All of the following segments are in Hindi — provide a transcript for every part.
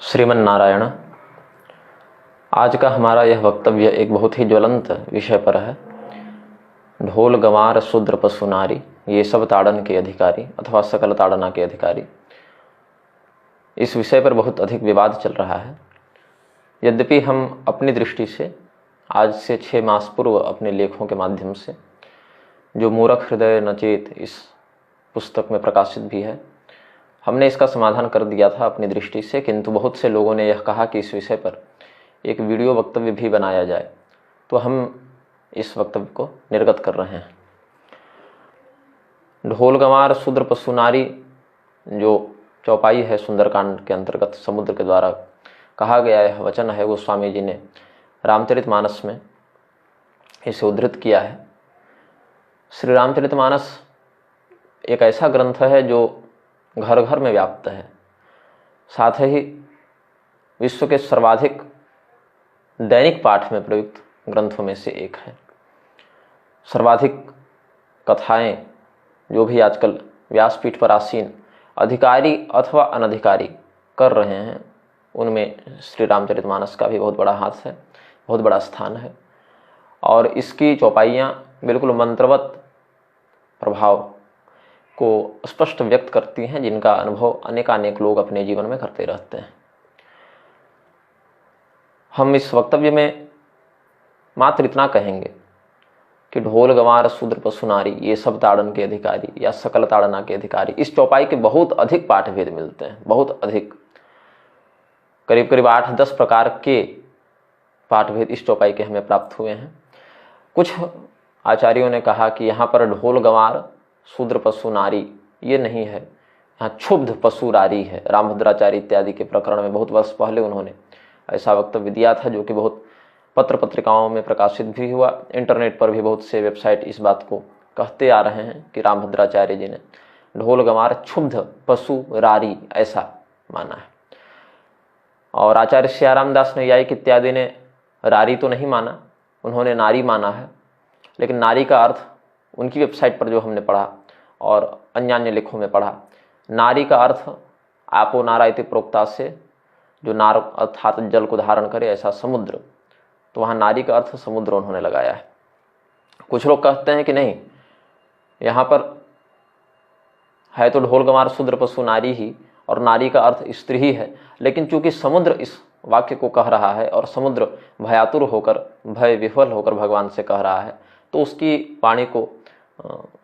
श्रीमन नारायण। आज का हमारा यह वक्तव्य एक बहुत ही ज्वलंत विषय पर है। ढोल गंवार शूद्र पशु नारी, ये सब ताड़न के अधिकारी अथवा सकल ताड़ना के अधिकारी। इस विषय पर बहुत अधिक विवाद चल रहा है। यद्यपि हम अपनी दृष्टि से आज से 6 मास पूर्व अपने लेखों के माध्यम से, जो मूर्ख हृदय नचेत इस पुस्तक में प्रकाशित भी है, हमने इसका समाधान कर दिया था अपनी दृष्टि से, किंतु बहुत से लोगों ने यह कहा कि इस विषय पर एक वीडियो वक्तव्य भी बनाया जाए, तो हम इस वक्तव्य को निर्गत कर रहे हैं। ढोल गंवार शूद्र पशु नारी जो चौपाई है सुंदरकांड के अंतर्गत समुद्र के द्वारा कहा गया यह वचन है, गोस्वामी जी ने रामचरितमानस में इसे उद्धृत किया है। श्री रामचरितमानस एक ऐसा ग्रंथ है जो घर घर में व्याप्त है, साथ ही विश्व के सर्वाधिक दैनिक पाठ में प्रयुक्त ग्रंथों में से एक है। सर्वाधिक कथाएं जो भी आजकल व्यासपीठ पर आसीन अधिकारी अथवा अनधिकारी कर रहे हैं, उनमें श्री रामचरितमानस का भी बहुत बड़ा हाथ है, बहुत बड़ा स्थान है। और इसकी चौपाइयाँ बिल्कुल मंत्रवत प्रभाव को स्पष्ट व्यक्त करती हैं, जिनका अनुभव अनेकानेक लोग अपने जीवन में करते रहते हैं। हम इस वक्तव्य में मात्र इतना कहेंगे कि ढोल गंवार शूद्र पशु नारी, ये सब ताड़न के अधिकारी या सकल ताड़ना के अधिकारी, इस चौपाई के बहुत अधिक पाठभेद मिलते हैं, बहुत अधिक, करीब करीब 8-10 प्रकार के पाठभेद इस चौपाई के हमें प्राप्त हुए हैं। कुछ आचार्यों ने कहा कि यहाँ पर ढोल गंवार शूद्र पशु नारी ये नहीं है, यहाँ क्षुब्ध पशु नारी है। रामभद्राचार्य इत्यादि के प्रकरण में बहुत वर्ष पहले उन्होंने ऐसा वक्तव्य दिया था, जो कि बहुत पत्र पत्रिकाओं में प्रकाशित भी हुआ। इंटरनेट पर भी बहुत से वेबसाइट इस बात को कहते आ रहे हैं कि रामभद्राचार्य जी ने ढोल गंवार क्षुब्ध पशु रारी ऐसा माना है। और आचार्य सियारामदास न्यायिक इत्यादि ने रारी तो नहीं माना, उन्होंने नारी माना है। लेकिन नारी का अर्थ उनकी वेबसाइट पर जो हमने पढ़ा और अन्य लेखों में पढ़ा, नारी का अर्थ आपो नारा इति प्रोक्ता से, जो नार अर्थात जल को धारण करे ऐसा समुद्र, तो वहाँ नारी का अर्थ समुद्र उन्होंने लगाया है। कुछ लोग कहते हैं कि नहीं, यहाँ पर है तो ढोल गंवार शूद्र पशु नारी ही, और नारी का अर्थ स्त्री ही है, लेकिन चूंकि समुद्र इस वाक्य को कह रहा है और समुद्र भयातुर होकर, भय विह्वल होकर भगवान से कह रहा है, तो उसकी वाणी को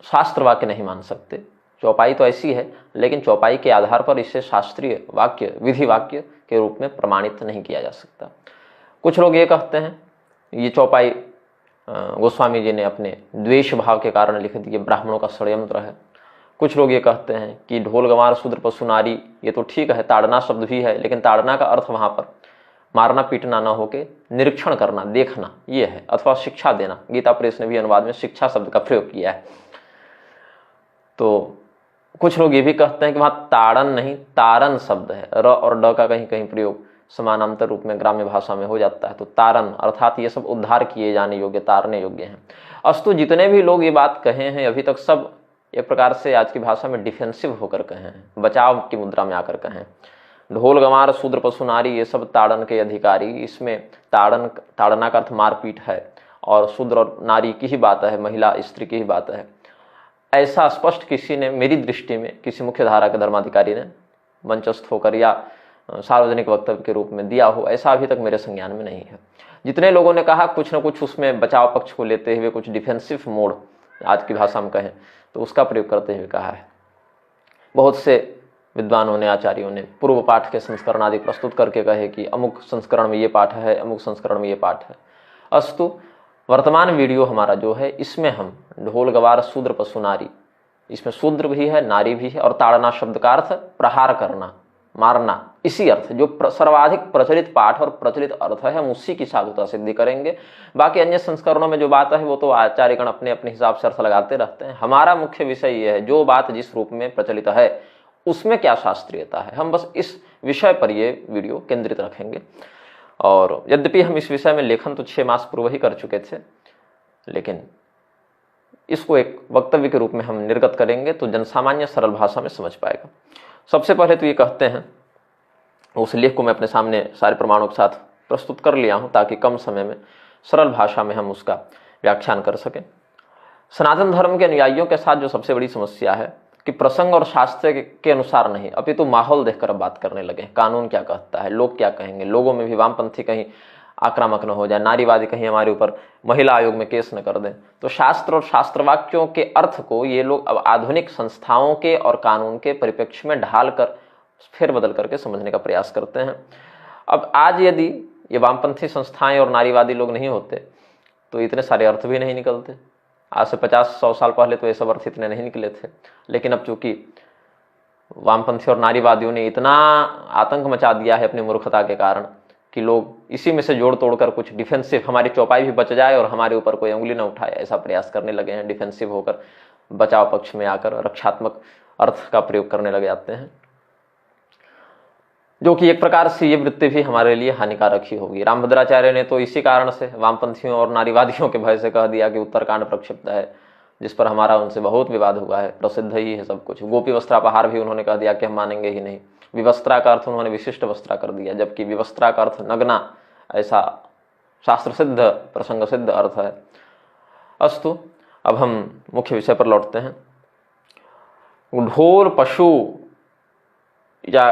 शास्त्र वाक्य नहीं मान सकते। चौपाई तो ऐसी है, लेकिन चौपाई के आधार पर इसे शास्त्रीय वाक्य, विधि वाक्य के रूप में प्रमाणित नहीं किया जा सकता। कुछ लोग ये कहते हैं ये चौपाई गोस्वामी जी ने अपने द्वेष भाव के कारण लिख दी, ब्राह्मणों का षड्यंत्र है। कुछ लोग ये कहते हैं कि ढोल गंवार शूद्र पशु नारी ये तो ठीक है, ताड़ना शब्द भी है, लेकिन ताड़ना का अर्थ वहाँ पर मारना पीटना न होके निरीक्षण करना, देखना ये है, अथवा शिक्षा देना। गीता प्रेस ने भी अनुवाद में शिक्षा शब्द का प्रयोग किया है। तो कुछ लोग ये भी कहते हैं कि वहाँ ताड़न नहीं, तारन शब्द है, र और ड का कहीं कहीं प्रयोग समानांतर रूप में ग्राम्य भाषा में हो जाता है, तो तारन अर्थात ये सब उद्धार किए जाने योग्य, तारने योग्य हैं। अस्तु, जितने भी लोग ये बात कहे हैं अभी तक, सब एक प्रकार से आज की भाषा में डिफेंसिव होकर कहे हैं, बचाव की मुद्रा में आकर कहे हैं। ढोल गंवार शूद्र पशु नारी ये सब ताड़न के अधिकारी, इसमें ताड़ना का अर्थ मारपीट है, और शूद्र और नारी की ही बात है, महिला स्त्री की ही बात है। ऐसा स्पष्ट किसी ने, मेरी दृष्टि में किसी मुख्य धारा के धर्माधिकारी ने मंचस्थ होकर या सार्वजनिक वक्तव्य के रूप में दिया हो, ऐसा अभी तक मेरे संज्ञान में नहीं है। जितने लोगों ने कहा, कुछ न कुछ उसमें बचाव पक्ष को लेते हुए, कुछ डिफेंसिव मोड आज की भाषा में कहें तो उसका प्रयोग करते हुए कहा है। बहुत से विद्वानों ने, आचार्यों ने पूर्व पाठ के संस्करण आदि प्रस्तुत करके कहे कि अमुक संस्करण में ये पाठ है, अमुक संस्करण में ये पाठ है। अस्तु, वर्तमान वीडियो हमारा जो है, इसमें हम ढोल गंवार शूद्र पशु नारी, इसमें शूद्र भी है, नारी भी है, और ताड़ना शब्द का अर्थ प्रहार करना, मारना, इसी अर्थ जो सर्वाधिक प्रचलित पाठ और प्रचलित अर्थ है, हम उसी की साधुता सिद्धि करेंगे। बाकी अन्य संस्करणों में जो बात है वो तो आचार्यगण अपने अपने हिसाब से अर्थ लगाते रहते हैं। हमारा मुख्य विषय ये है, जो बात जिस रूप में प्रचलित है उसमें क्या शास्त्रीयता है, हम बस इस विषय पर ये वीडियो केंद्रित रखेंगे। और यद्यपि हम इस विषय में लेखन तो 6 मास पूर्व ही कर चुके थे, लेकिन इसको एक वक्तव्य के रूप में हम निर्गत करेंगे तो जनसामान्य सरल भाषा में समझ पाएगा। सबसे पहले तो ये कहते हैं उस लेख को मैं अपने सामने सारे प्रमाणों के साथ प्रस्तुत कर लिया हूँ ताकि कम समय में सरल भाषा में हम उसका व्याख्यान कर सकें। सनातन धर्म के अनुयायियों के साथ जो सबसे बड़ी समस्या है कि प्रसंग और शास्त्र के अनुसार नहीं, अपितु माहौल देखकर अब बात करने लगे। कानून क्या कहता है, लोग क्या कहेंगे, लोगों में भी वामपंथी कहीं आक्रामक न हो जाए, नारीवादी कहीं हमारे ऊपर महिला आयोग में केस न कर दें। तो शास्त्र और शास्त्र वाक्यों के अर्थ को ये लोग अब आधुनिक संस्थाओं के और कानून के परिप्रेक्ष्य में ढालकर फेर बदल करके समझने का प्रयास करते हैं। अब आज यदि ये वामपंथी संस्थाएं और नारीवादी लोग नहीं होते तो इतने सारे अर्थ भी नहीं निकलते। आज से 50-100 साल पहले तो ये सब अर्थ इतने नहीं निकले थे, लेकिन अब चूंकि वामपंथी और नारीवादियों ने इतना आतंक मचा दिया है अपनी मूर्खता के कारण कि लोग इसी में से जोड़ तोड़ कर कुछ डिफेंसिव, हमारी चौपाई भी बच जाए और हमारे ऊपर कोई उंगली न उठाए, ऐसा प्रयास करने लगे हैं। डिफेंसिव होकर बचाव पक्ष में आकर रक्षात्मक अर्थ का प्रयोग करने लग जाते हैं, जो कि एक प्रकार से ये वृत्ति भी हमारे लिए हानिकारक ही होगी। रामभद्राचार्य ने तो इसी कारण से वामपंथियों और नारीवादियों के भय से कह दिया कि उत्तरकांड प्रक्षिप्त है, जिस पर हमारा उनसे बहुत विवाद हुआ है, प्रसिद्ध ही है सब कुछ। गोपी वस्त्रापहार भी उन्होंने कह दिया कि हम मानेंगे ही नहीं। विवस्त्रा का अर्थ उन्होंने विशिष्ट वस्त्रा कर दिया, जबकि विवस्त्रा का अर्थ नग्ना, ऐसा शास्त्र सिद्ध प्रसंग सिद्ध अर्थ है। अस्तु, अब हम मुख्य विषय पर लौटते हैं। ढोल, पशु या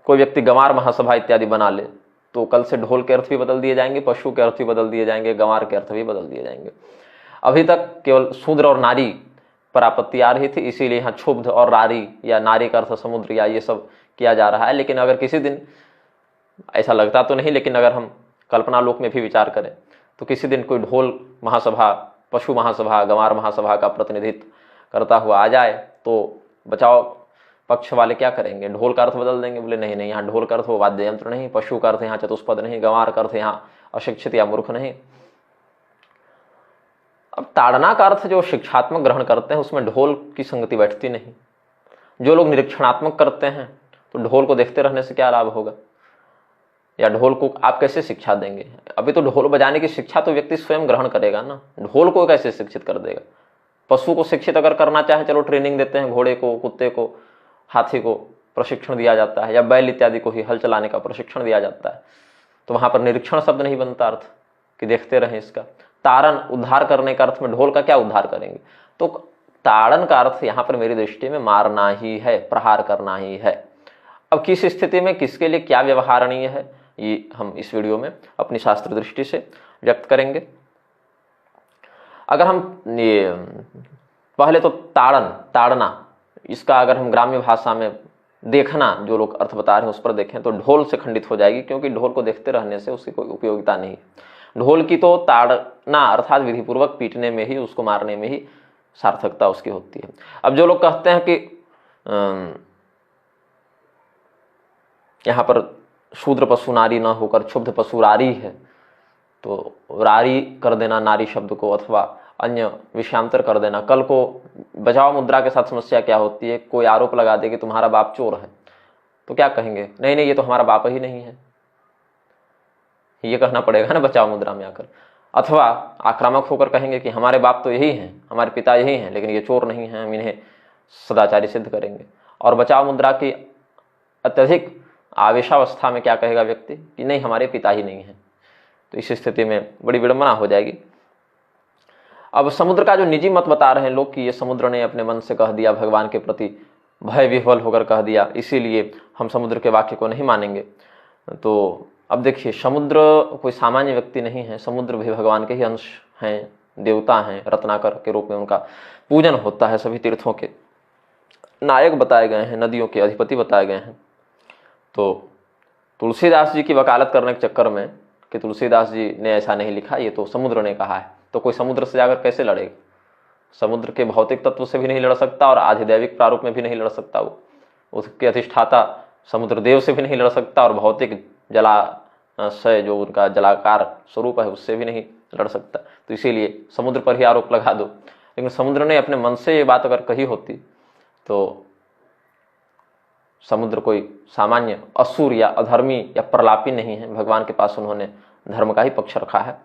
कोई व्यक्ति गंवार महासभा इत्यादि बना ले तो कल से ढोल के अर्थ भी बदल दिए जाएंगे, पशु के अर्थ भी बदल दिए जाएंगे, गंवार के अर्थ भी बदल दिए जाएंगे। अभी तक केवल शूद्र और नारी पर आपत्ति आ रही थी, इसीलिए यहाँ क्षुब्ध और नारी या नारी का अर्थ समुद्र या ये सब किया जा रहा है। लेकिन अगर किसी दिन, ऐसा लगता तो नहीं, लेकिन अगर हम कल्पना लोक में भी विचार करें तो किसी दिन कोई ढोल महासभा, पशु महासभा, गंवार महासभा का प्रतिनिधित्व करता हुआ आ जाए तो बचाव पक्ष वाले क्या करेंगे? ढोल का अर्थ बदल देंगे, बोले नहीं नहीं, यहाँ ढोल का अर्थ वो वाद्य यंत्र नहीं, पशु का अर्थ यहाँ चतुष्पद नहीं, गंवार का अर्थ यहाँ अशिक्षित या मूर्ख नहीं। अब ताड़ना का अर्थ जो शिक्षात्मक ग्रहण करते हैं उसमें ढोल की संगति बैठती नहीं। जो लोग निरीक्षणात्मक करते हैं तो ढोल को देखते रहने से क्या लाभ होगा, या ढोल को आप कैसे शिक्षा देंगे? अभी तो ढोल बजाने की शिक्षा तो व्यक्ति स्वयं ग्रहण करेगा ना, ढोल को कैसे शिक्षित कर देगा? पशु को शिक्षित अगर करना चाहे, चलो ट्रेनिंग देते हैं, घोड़े को, कुत्ते को, हाथी को प्रशिक्षण दिया जाता है, या बैल इत्यादि को ही हल चलाने का प्रशिक्षण दिया जाता है, तो वहां पर निरीक्षण शब्द नहीं बनता अर्थ कि देखते रहें इसका। तारण, उद्धार करने का अर्थ में ढोल का क्या उद्धार करेंगे? तो ताड़न का अर्थ यहाँ पर मेरी दृष्टि में मारना ही है, प्रहार करना ही है। अब किस स्थिति में किसके लिए क्या व्यवहारणीय है, ये हम इस वीडियो में अपनी शास्त्र दृष्टि से व्यक्त करेंगे। अगर हम ये पहले तो ताड़ना, इसका अगर हम ग्राम्य भाषा में देखना, जो लोग अर्थ बता रहे हैं उस पर देखें तो ढोल से खंडित हो जाएगी, क्योंकि ढोल को देखते रहने से उसकी कोई उपयोगिता नहीं। ढोल की तो ताड़ना अर्थात विधिपूर्वक पीटने में ही, उसको मारने में ही सार्थकता उसकी होती है। अब जो लोग कहते हैं कि यहाँ पर शूद्र पशु नारी न होकर क्षुब्ध पशु रारी है, तो रारी कर देना नारी शब्द को, अथवा अन्य विषयांतर कर देना। कल को बचाव मुद्रा के साथ समस्या क्या होती है, कोई आरोप लगा दे कि तुम्हारा बाप चोर है, तो क्या कहेंगे? नहीं नहीं, ये तो हमारा बाप ही नहीं है, ये कहना पड़ेगा ना बचाव मुद्रा में आकर। अथवा आक्रामक होकर कहेंगे कि हमारे बाप तो यही हैं, हमारे पिता यही हैं, लेकिन ये चोर नहीं हैं, हम इन्हें सदाचारी सिद्ध करेंगे। और बचाव मुद्रा की अत्यधिक आवेशावस्था में क्या कहेगा व्यक्ति कि नहीं, हमारे पिता ही नहीं हैं। तो इस स्थिति में बड़ी विडंबना हो जाएगी। अब समुद्र का जो निजी मत बता रहे हैं लोग कि ये समुद्र ने अपने मन से कह दिया, भगवान के प्रति भय विह्वल होकर कह दिया, इसीलिए हम समुद्र के वाक्य को नहीं मानेंगे। तो अब देखिए, समुद्र कोई सामान्य व्यक्ति नहीं है, समुद्र भी भगवान के ही अंश हैं, देवता हैं, रत्नाकर के रूप में उनका पूजन होता है, सभी तीर्थों के नायक बताए गए हैं, नदियों के अधिपति बताए गए हैं। तो तुलसीदास जी की वकालत करने के चक्कर में कि तुलसीदास जी ने ऐसा नहीं लिखा, ये तो समुद्र ने कहा है, तो कोई समुद्र से जाकर कैसे लड़ेगा? समुद्र के भौतिक तत्व से भी नहीं लड़ सकता और आधिदैविक प्रारूप में भी नहीं लड़ सकता, वो उसके अधिष्ठाता समुद्र देव से भी नहीं लड़ सकता, और भौतिक जलाशय जो उनका जलाकार स्वरूप है उससे भी नहीं लड़ सकता। तो इसीलिए समुद्र पर ही आरोप लगा दो। लेकिन समुद्र ने अपने मन से ये बात अगर कही होती तो समुद्र कोई सामान्य असुर या अधर्मी या प्रलापी नहीं है, भगवान के पास उन्होंने धर्म का ही पक्ष रखा है।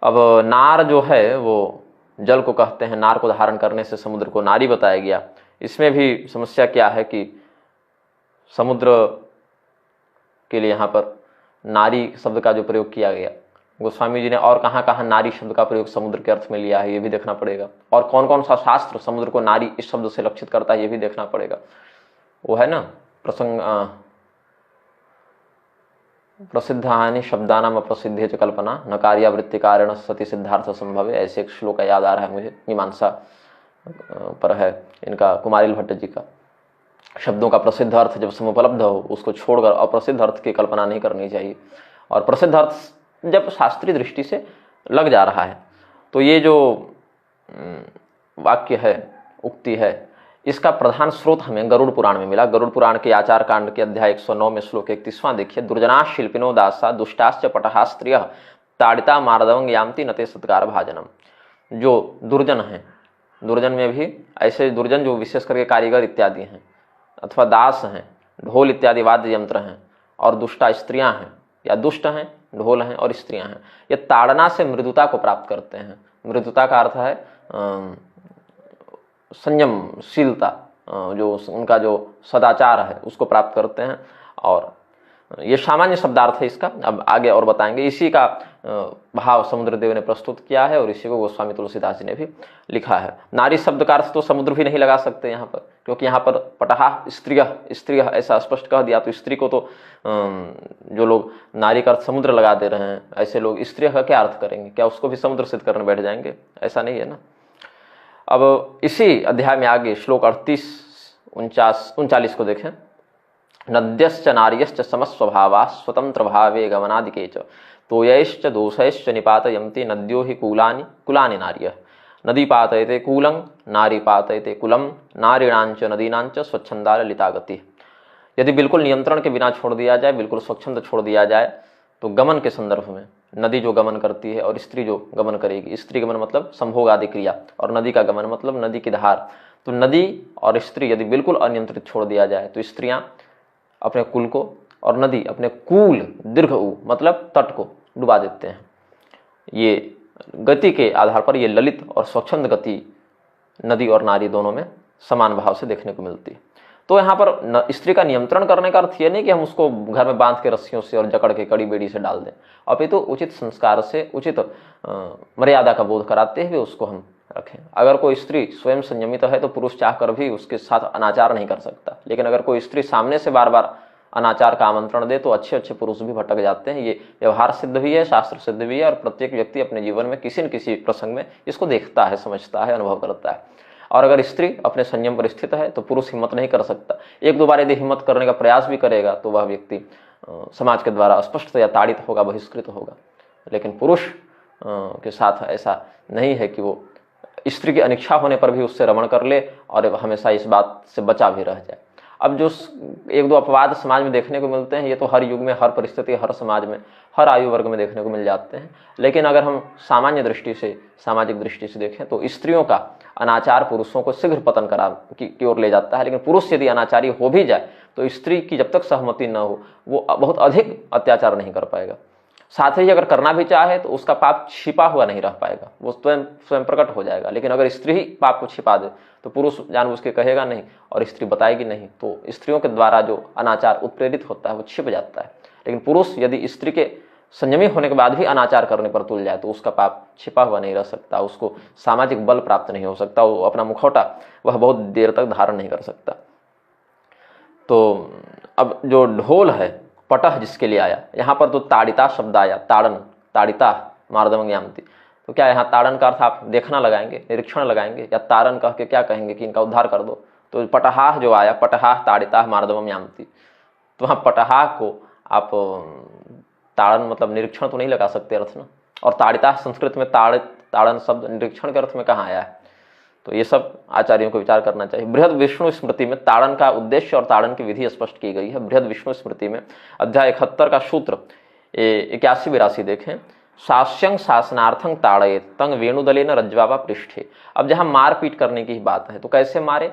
अब नार जो है वो जल को कहते हैं, नार को धारण करने से समुद्र को नारी बताया गया। इसमें भी समस्या क्या है कि समुद्र के लिए यहाँ पर नारी शब्द का जो प्रयोग किया गया, गोस्वामी जी ने और कहाँ कहाँ नारी शब्द का प्रयोग समुद्र के अर्थ में लिया है ये भी देखना पड़ेगा, और कौन कौन सा शास्त्र समुद्र को नारी इस शब्द से लक्षित करता है ये भी देखना पड़ेगा। वो है ना प्रसंग प्रसिद्धानि शब्दानाम अप्रसिद्धे च कल्पना न कार्यावृत्ति कारण सती सिद्धार्थ संभव है, ऐसे एक श्लोक याद आ रहा है मुझे, मीमांसा पर है इनका, कुमारिल भट्ट जी का। शब्दों का प्रसिद्ध अर्थ जब समुपलब्ध हो उसको छोड़कर अप्रसिद्ध अर्थ की कल्पना नहीं करनी चाहिए, और प्रसिद्ध अर्थ जब शास्त्रीय दृष्टि से लग जा रहा है तो ये जो वाक्य है, उक्ति है, इसका प्रधान स्रोत हमें गरुड़ पुराण में मिला। गरुड़ पुराण के आचार कांड के अध्याय 109 में श्लोक 31वां देखिए, दुर्जना शिल्पिनो दासा दुष्टाश्च पटहा स्त्रिय ताड़िता मारदवंग यामती नते सत्कार भाजनम। जो दुर्जन हैं, दुर्जन में भी ऐसे दुर्जन जो विशेष करके कारीगर इत्यादि हैं अथवा दास हैं, ढोल इत्यादि वाद्य यंत्र हैं, और दुष्टा स्त्रियां हैं या दुष्ट हैं, ढोल हैं और स्त्रियां हैं, ये ताड़ना से मृदुता को प्राप्त करते हैं। मृदुता का अर्थ है संयमशीलता, जो उनका जो सदाचार है उसको प्राप्त करते हैं, और ये सामान्य शब्दार्थ है इसका। अब आगे और बताएंगे। इसी का भाव समुद्रदेव ने प्रस्तुत किया है और इसी को गोस्वामी तुलसीदास जी ने भी लिखा है। नारी शब्द का अर्थ तो समुद्र भी नहीं लगा सकते यहाँ पर, क्योंकि यहाँ पर पटहा स्त्रिय ऐसा स्पष्ट कह दिया, तो स्त्री को तो जो लोग नारी का अर्थ समुद्र लगा दे रहे हैं, ऐसे लोग स्त्रिय का क्या अर्थ करेंगे? क्या उसको भी समुद्र सिद्ध करने बैठ जाएंगे? ऐसा नहीं है ना। अब इसी अध्याय में आगे श्लोक 38-39 को देखें। नद्यश्च नार्यश्च समस्वभावा स्वतंत्र भावे गमनादिके च तोयैश्च दोषैश्च निपातयन्ति नद्यो हि कुलानि नार्यः। नदी पातयते कूलं नारी पातयते कुलं नारीणांच नदीनांच स्वच्छंदा ललिता गति। यदि बिल्कुल नियंत्रण के बिना छोड़ दिया जाए, बिल्कुल स्वच्छंद छोड़ दिया जाए, तो गमन के संदर्भ में नदी जो गमन करती है और स्त्री जो गमन करेगी, स्त्री गमन मतलब संभोग आदि क्रिया, और नदी का गमन मतलब नदी की धार। तो नदी और स्त्री यदि बिल्कुल अनियंत्रित छोड़ दिया जाए तो स्त्रियां अपने कुल को और नदी अपने कूल दीर्घ ऊ मतलब तट को डुबा देते हैं। ये गति के आधार पर ये ललित और स्वच्छंद गति नदी और नारी दोनों में समान भाव से देखने को मिलती है। तो यहाँ पर स्त्री का नियंत्रण करने का अर्थ ये नहीं कि हम उसको घर में बांध के रस्सियों से और जकड़ के कड़ी बेड़ी से डाल दें, अपितु उचित संस्कार से, उचित मर्यादा का बोध कराते हुए उसको हम रखें। अगर कोई स्त्री स्वयं संयमित है तो पुरुष चाहकर भी उसके साथ अनाचार नहीं कर सकता, लेकिन अगर कोई स्त्री सामने से बार बार अनाचार का आमंत्रण दे तो अच्छे अच्छे पुरुष भी भटक जाते हैं। ये व्यवहार सिद्ध भी है, शास्त्र सिद्ध भी है, और प्रत्येक व्यक्ति अपने जीवन में किसी न किसी प्रसंग में इसको देखता है, समझता है, अनुभव करता है। और अगर स्त्री अपने संयम पर स्थित है तो पुरुष हिम्मत नहीं कर सकता। एक दो बार यदि हिम्मत करने का प्रयास भी करेगा तो वह व्यक्ति समाज के द्वारा स्पष्टतया ताड़ित होगा, बहिष्कृत होगा। लेकिन पुरुष के साथ ऐसा नहीं है कि वो स्त्री की अनिच्छा होने पर भी उससे रमण कर ले और हमेशा इस बात से बचा भी रह जाए। अब जो एक दो अपवाद समाज में देखने को मिलते हैं, ये तो हर युग में, हर परिस्थिति, हर समाज में, हर आयु वर्ग में देखने को मिल जाते हैं। लेकिन अगर हम सामान्य दृष्टि से, सामाजिक दृष्टि से देखें तो स्त्रियों का अनाचार पुरुषों को शीघ्र पतन करा की ओर ले जाता है। लेकिन पुरुष यदि अनाचारी हो भी जाए तो स्त्री की जब तक सहमति न हो वो बहुत अधिक अत्याचार नहीं कर पाएगा। साथ ही अगर करना भी चाहे तो उसका पाप छिपा हुआ नहीं रह पाएगा, वो स्वयं प्रकट हो जाएगा। लेकिन अगर स्त्री ही पाप को छिपा दे तो पुरुष जानबूझ के कहेगा नहीं और स्त्री बताएगी नहीं, तो स्त्रियों के द्वारा जो अनाचार उत्प्रेरित होता है वो छिप जाता है। लेकिन पुरुष यदि स्त्री के संयमी होने के बाद भी अनाचार करने पर तुल जाए तो उसका पाप छिपा हुआ नहीं रह सकता, उसको सामाजिक बल प्राप्त नहीं हो सकता, वो अपना मुखौटा वह बहुत देर तक धारण नहीं कर सकता। तो अब जो ढोल है, पटह जिसके लिए आया, यहाँ पर तो ताड़िता शब्द आया, ताड़न, ताड़िता मारदमंग यामती। तो क्या यहाँ ताड़न का अर्थ आप देखना लगाएंगे, निरीक्षण लगाएंगे, या ताड़न कह के क्या कहेंगे कि इनका उद्धार कर दो? तो पटहाह जो आया, पटहाह ताड़िता मारदमम यामती, तो वहाँ पटहाह को आप ताड़न मतलब निरीक्षण तो नहीं लगा सकते अर्थ ना। और ताड़िता संस्कृत में ताड़न शब्द निरीक्षण के अर्थ में कहाँ आया है? तो ये सब आचार्यों को विचार करना चाहिए। बृहद विष्णु स्मृति में ताड़न का उद्देश्य और ताड़न की विधि स्पष्ट की गई है। बृहद विष्णु स्मृति में अध्याय 71 का सूत्र 81-82 देखें। शास्यं शासनार्थं ताड़येत् तं वेणुदलेन रज्ज्वा पृष्ठे। अब जहाँ मार पीट करने की बात है तो कैसे मारे?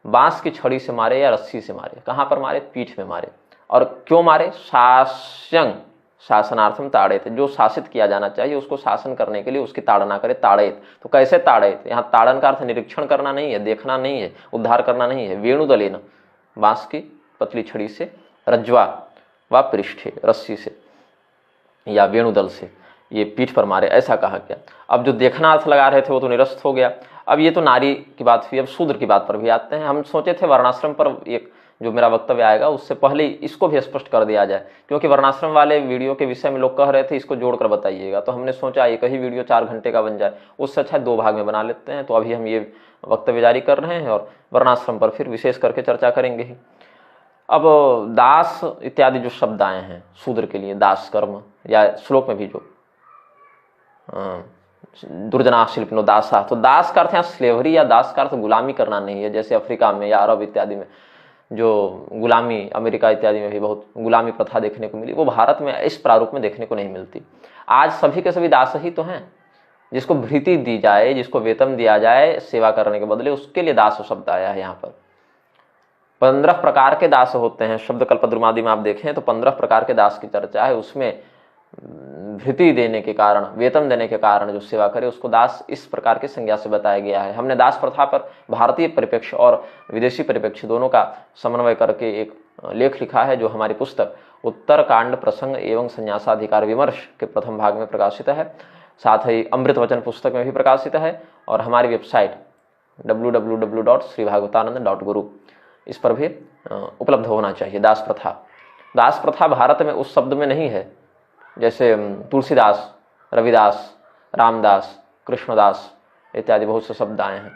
बांस की छड़ी से मारे या रस्सी से मारे? कहाँ पर मारे? पीठ में मारे। और क्यों मारे? शास्यं शासनार्थम ताड़ेत, जो शासित किया जाना चाहिए उसको शासन करने के लिए उसकी ताड़ना करे, ताड़ेत। तो कैसे ताड़ेत? यहाँ ताड़न का अर्थ निरीक्षण करना नहीं है, देखना नहीं है, उद्धार करना नहीं है। वेणुदलेन, बांस की पतली छड़ी से, रज्वा व पृष्ठे, रस्सी से या वेणुदल से ये पीठ पर मारे, ऐसा कहा गया। अब जो देखना अर्थ लगा रहे थे वो तो निरस्त हो गया। अब ये तो नारी की बात हुई, अब शूद्र की बात पर भी आते हैं। हम सोचे थे वर्णाश्रम पर एक जो मेरा वक्तव्य आएगा उससे पहले इसको भी स्पष्ट कर दिया जाए, क्योंकि वर्णाश्रम वाले वीडियो के विषय में लोग कह रहे थे इसको जोड़कर बताइएगा, तो हमने सोचा एक ही वीडियो 4 घंटे का बन जाए, उससे अच्छा 2 भाग में बना लेते हैं। तो अभी हम ये वक्तव्य जारी कर रहे हैं और वर्णाश्रम पर फिर विशेष करके चर्चा करेंगे ही। अब दास इत्यादि जो शब्द आए हैं शूद्र के लिए, दास कर्म, या श्लोक में भी जो दुर्जना शिल्पिनो दासा, तो दास का अर्थ यहाँ स्लेवरी या दास का अर्थ गुलामी करना नहीं है, जैसे अफ्रीका में या अरब इत्यादि में जो गुलामी, अमेरिका इत्यादि में भी बहुत गुलामी प्रथा देखने को मिली, वो भारत में इस प्रारूप में देखने को नहीं मिलती। आज सभी के सभी दास ही तो हैं। जिसको भृति दी जाए, जिसको वेतन दिया जाए सेवा करने के बदले, उसके लिए दास शब्द आया है यहाँ पर। 15 प्रकार के दास होते हैं। शब्द कल्पद्रुमादि में आप देखें तो 15 प्रकार के दास की चर्चा है। उसमें भृति देने के कारण, वेतन देने के कारण जो सेवा करे उसको दास इस प्रकार की संज्ञा से बताया गया है। हमने दास प्रथा पर भारतीय परिप्रेक्ष्य और विदेशी परिप्रेक्ष्य दोनों का समन्वय करके एक लेख लिखा है, जो हमारी पुस्तक उत्तर कांड प्रसंग एवं संन्यासाधिकार विमर्श के प्रथम भाग में प्रकाशित है। साथ ही अमृत वचन पुस्तक में भी प्रकाशित है और हमारी वेबसाइट www.sribhagavatanand.guru इस पर भी उपलब्ध होना चाहिए। दास प्रथा भारत में उस शब्द में नहीं है जैसे तुलसीदास, रविदास, रामदास, कृष्णदास इत्यादि बहुत से शब्द आए हैं।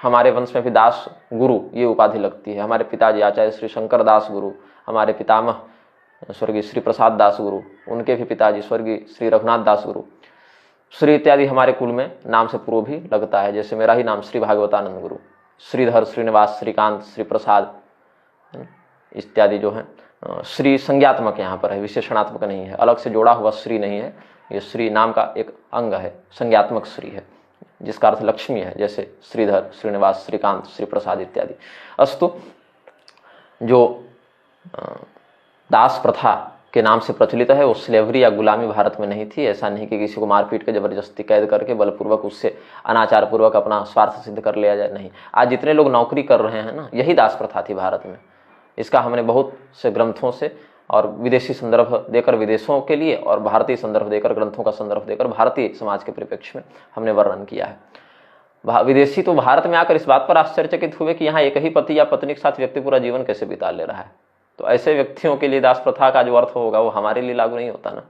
हमारे वंश में भी दास गुरु ये उपाधि लगती है। हमारे पिताजी आचार्य श्री शंकर दास गुरु, हमारे पितामह स्वर्गीय श्री प्रसाद दास गुरु, उनके भी पिताजी स्वर्गीय श्री रघुनाथ दास गुरु, श्री इत्यादि हमारे कुल में नाम से पूर्व भी लगता है। जैसे मेरा ही नाम श्री भागवतानंद गुरु, श्रीधर, श्रीनिवास, श्रीकांत, श्री प्रसाद इत्यादि जो है श्री संज्ञात्मक यहाँ पर है, विशेषणात्मक नहीं है, अलग से जोड़ा हुआ श्री नहीं है। ये श्री नाम का एक अंग है, संज्ञात्मक श्री है जिसका अर्थ लक्ष्मी है, जैसे श्रीधर, श्रीनिवास, श्रीकांत, श्री प्रसाद इत्यादि। अस्तु, जो दास प्रथा के नाम से प्रचलित है वो स्लेवरी या गुलामी भारत में नहीं थी। ऐसा नहीं कि किसी को मारपीट के जबरदस्ती कैद करके बलपूर्वक उससे अनाचार पूर्वक अपना स्वार्थ सिद्ध कर लिया जाए, नहीं। आज जितने लोग नौकरी कर रहे हैं ना, यही दास प्रथा थी भारत में। इसका हमने बहुत से ग्रंथों से और विदेशी संदर्भ देकर विदेशों के लिए और भारतीय संदर्भ देकर, ग्रंथों का संदर्भ देकर भारतीय समाज के परिप्रेक्ष्य में हमने वर्णन किया है। विदेशी तो भारत में आकर इस बात पर आश्चर्यचकित हुए कि यहाँ एक ही पति या पत्नी के साथ व्यक्ति पूरा जीवन कैसे बिता ले रहा है। तो ऐसे व्यक्तियों के लिए दास प्रथा का जो अर्थ होगा वो हमारे लिए लागू नहीं होता ना।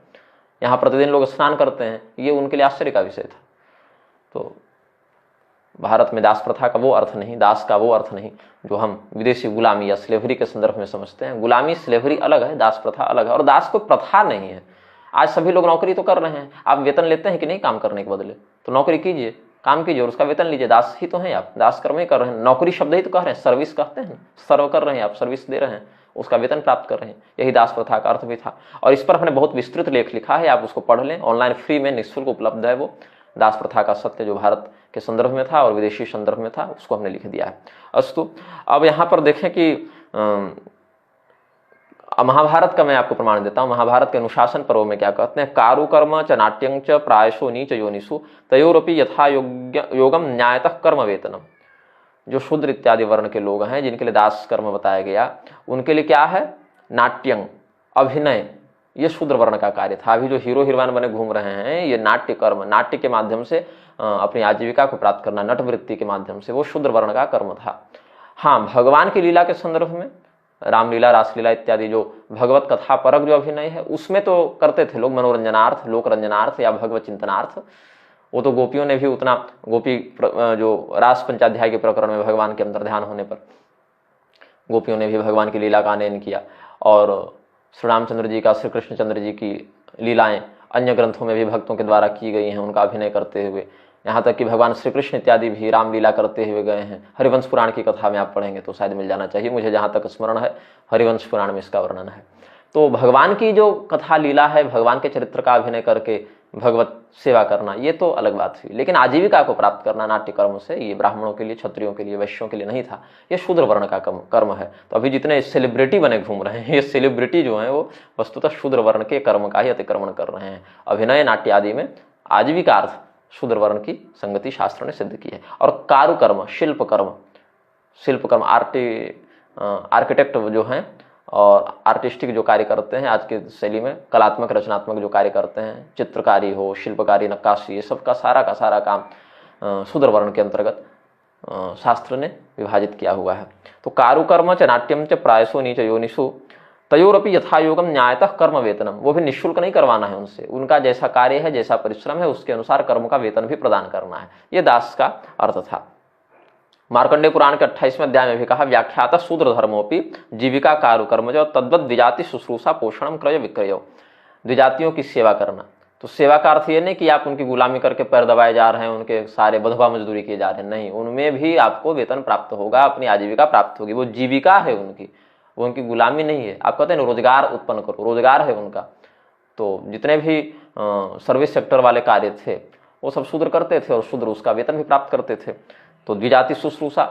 यहाँ प्रतिदिन लोग स्नान करते हैं, ये उनके लिए आश्चर्य का विषय था। तो भारत में दास प्रथा का वो अर्थ नहीं, दास का वो अर्थ नहीं जो हम विदेशी गुलामी या स्लेवरी के संदर्भ में समझते हैं। गुलामी, स्लेवरी अलग है, दास प्रथा अलग है। और दास कोई प्रथा नहीं है। आज सभी लोग नौकरी तो कर रहे हैं। आप वेतन लेते हैं कि नहीं काम करने के बदले? तो नौकरी कीजिए, काम कीजिए और उसका वेतन लीजिए। दास ही तो हैं आप, दास कर्म ही कर रहे हैं। नौकरी शब्द ही तो कह रहे हैं, सर्विस कहते हैं, सर्व कर रहे हैं आप, सर्विस दे रहे हैं, उसका वेतन प्राप्त कर रहे हैं। यही दास प्रथा का अर्थ भी था। और इस पर हमने बहुत विस्तृत लेख लिखा है, आप उसको पढ़ लें, ऑनलाइन फ्री में निःशुल्क उपलब्ध है। वो दास प्रथा का सत्य जो भारत के संदर्भ में था और विदेशी संदर्भ में था, उसको हमने लिख दिया है। अस्तु, अब यहाँ पर देखें कि महाभारत का मैं आपको प्रमाण देता हूँ। महाभारत के अनुशासन पर्व में क्या कहते हैं? कारू कर्म च नाट्यं च प्रायशो नीच योनिषु तयोरपि यथा योगम न्यायतः कर्म वेतनम। जो शूद्र इत्यादि वर्ण के लोग हैं जिनके लिए दास कर्म बताया गया, उनके लिए क्या है? नाट्यं, अभिनय, ये शूद्र वर्ण का कार्य था। अभी जो हीरो हीरोइन बने घूम रहे हैं, ये नाट्य कर्म, नाट्य के माध्यम से अपनी आजीविका को प्राप्त करना, नटवृत्ति के माध्यम से, वो शूद्र वर्ण का कर्म था। हाँ, भगवान की लीला के संदर्भ में, रामलीला, रासलीला इत्यादि जो भगवत कथा परक जो अभिनय है, उसमें तो करते थे लोग मनोरंजनार्थ, लोक रंजनार्थ या भगवत चिंतनार्थ। वो तो गोपियों ने भी उतना, गोपी जो रास पंचाध्याय के प्रकरण में भगवान के अंतर ध्यान होने पर गोपियों ने भी भगवान की लीला का आनयन किया। और श्री रामचंद्र जी का, श्री कृष्णचंद्र जी की लीलाएं अन्य ग्रंथों में भी भक्तों के द्वारा की गई हैं, उनका अभिनय करते हुए। यहाँ तक कि भगवान श्री कृष्ण इत्यादि भी रामलीला करते हुए गए हैं। हरिवंश पुराण की कथा में आप पढ़ेंगे तो शायद मिल जाना चाहिए, मुझे जहाँ तक स्मरण है हरिवंश पुराण में इसका वर्णन है। तो भगवान की जो कथा लीला है, भगवान के चरित्र का अभिनय करके भगवत सेवा करना, ये तो अलग बात हुई। लेकिन आजीविका को प्राप्त करना नाट्य कर्म से, ये ब्राह्मणों के लिए, क्षत्रियों के लिए, वैश्यों के लिए नहीं था, ये शूद्र वर्ण का कर्म है। तो अभी जितने सेलिब्रिटी बने घूम रहे हैं, ये सेलिब्रिटी जो हैं वो वस्तुतः शूद्र वर्ण के कर्म का ही अतिक्रमण कर रहे हैं। अभिनय, नाट्य आदि में आजीविकार्थ शूद्र वर्ण की संगति शास्त्र ने सिद्ध की है। और कारुकर्म, शिल्प कर्म, आर्किटेक्ट जो हैं, और आर्टिस्टिक जो कार्य करते हैं आज के शैली में, कलात्मक रचनात्मक जो कार्य करते हैं, चित्रकारी हो, शिल्पकारी, नक्काशी, ये सब का सारा काम शूद्र वर्ण के अंतर्गत शास्त्र ने विभाजित किया हुआ है। तो कारुकर्म च नाट्यम च प्रायसो नीच योनिषु तयोरपि यथायोगम न्यायतः कर्म वेतनम, वो भी निःशुल्क नहीं करवाना है उनसे, उनका जैसा कार्य है, जैसा परिश्रम है, उसके अनुसार कर्म का वेतन भी प्रदान करना है। ये दास का अर्थ था। मार्कंडेय पुराण के 28वें अध्याय में भी कहा, व्याख्यात शूद्र धर्मोपि जीविका कारुकर्म जो तद्वत द्विजाति शुश्रूषा पोषणम क्रय विक्रय, द्विजातियों की सेवा करना। तो सेवा का अर्थ ये नहीं कि आप उनकी गुलामी करके पैर दबाए जा रहे हैं, उनके सारे बंधुआ मजदूरी किए जा रहे हैं, नहीं, उनमें भी आपको वेतन प्राप्त होगा, अपनी आजीविका प्राप्त होगी। वो जीविका है उनकी, वो उनकी गुलामी नहीं है। आप कहते हैं रोजगार उत्पन्न करो, रोजगार है उनका। तो जितने भी सर्विस सेक्टर वाले कार्य थे वो सब शूद्र करते थे और शूद्र उसका वेतन भी प्राप्त करते थे। तो द्विजाति शुश्रूषा,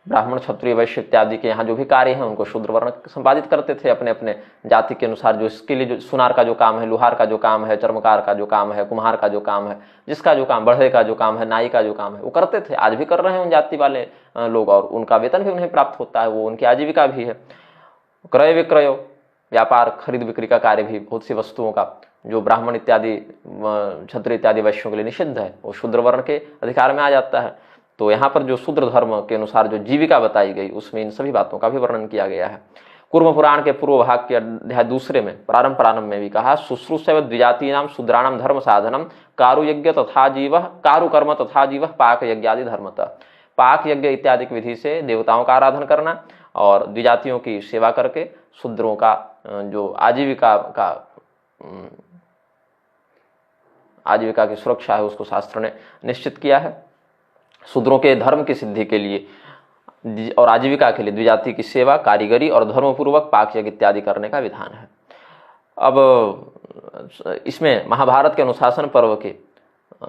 ब्राह्मण क्षत्रिय वैश्य इत्यादि के यहाँ जो भी कार्य हैं उनको शूद्र वर्ण संपादित करते थे अपने अपने जाति के अनुसार। जो इसके लिए जो सुनार का जो काम है, लोहार का जो काम है, चर्मकार का जो काम है, कुम्हार का जो काम है, जिसका जो काम, बढ़े का जो काम है, नाई का जो काम है, वो करते थे, आज भी कर रहे हैं उन जाति वाले लोग, और उनका वेतन भी उन्हें प्राप्त होता है, वो उनकी आजीविका भी है। क्रय विक्रय, व्यापार खरीद बिक्री का कार्य भी बहुत सी वस्तुओं का जो ब्राह्मण इत्यादि क्षत्रिय इत्यादि वैश्यों के लिए निषिद्ध है, वो शूद्र वर्ण के अधिकार में आ जाता है। तो यहाँ पर जो शूद्र धर्म के अनुसार जो जीविका बताई गई उसमें इन सभी बातों का भी वर्णन किया गया है। कूर्म पुराण के पूर्व भाग के अध्याय 2 में प्रारंभ में भी कहा, शुश्रूषैव द्विजातीनां शूद्राणां धर्म साधनम कारुयज्ञ तथा जीव कारुकर्म तथा जीव पाक यज्ञादि धर्मतः। पाक यज्ञ इत्यादि की विधि से देवताओं का आराधन करना और द्विजातियों की सेवा करके शूद्रों का जो आजीविका की सुरक्षा है उसको शास्त्र ने निश्चित किया है। शूद्रों के धर्म की सिद्धि के लिए और आजीविका के लिए द्विजाति की सेवा, कारीगरी और धर्मपूर्वक पाक यज्ञ इत्यादि करने का विधान है। अब इसमें महाभारत के अनुशासन पर्व के,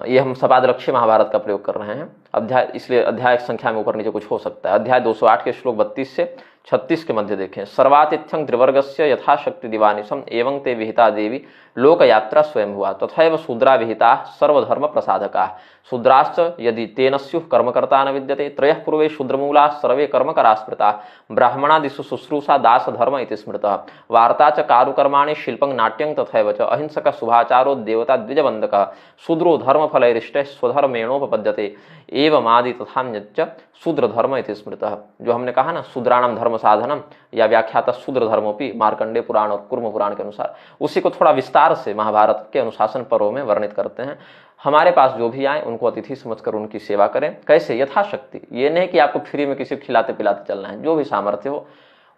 ये हम सपादलक्ष्य महाभारत का प्रयोग कर रहे हैं अध्याय, इसलिए अध्याय संख्या में ऊपर नीचे कुछ हो सकता है। अध्याय 208 के श्लोक 32 से 36 के मध्य देखें, सर्वातिथ्यं त्रिवर्गस्य यथाशक्ति दिवानिशम एवं ते विहिता देवी लोकयात्रा स्वयं हुआ तथैव शूद्रा विहिता सर्वधर्म प्रसाधका शूद्राश्च यदि तेन स्युः कर्मकर्ता न विद्यते त्रयः पूर्वे शूद्रमूला सर्वे कर्मकरा स्मृता ब्राह्मणादिषु शुश्रूषा दास धर्म इति स्मृतः वार्ता च कारुकर्माणि शिल्पं नाट्यं तथैव च अहिंसक शुभाचारो देवता द्विजवन्दकः शूद्रो धर्मफलैरिष्टः स्वधर्मेणोपपद्यते एवमादि तथान्यच्च शूद्र धर्म इति स्मृतः। जो हमने कहा ना, शूद्राणाम धर्म साधनम या व्याख्याता शूद्र धर्मोपि मार्कंडेय पुराण और कूर्म पुराण के अनुसार, उसी को थोड़ा विस्तार से महाभारत के अनुशासन पर्व में वर्णित करते हैं। हमारे पास जो भी आए उनको अतिथि समझकर उनकी सेवा करें। कैसे? यथाशक्ति। ये नहीं कि आपको फ्री में किसी को खिलाते पिलाते चलना है, जो भी सामर्थ्य हो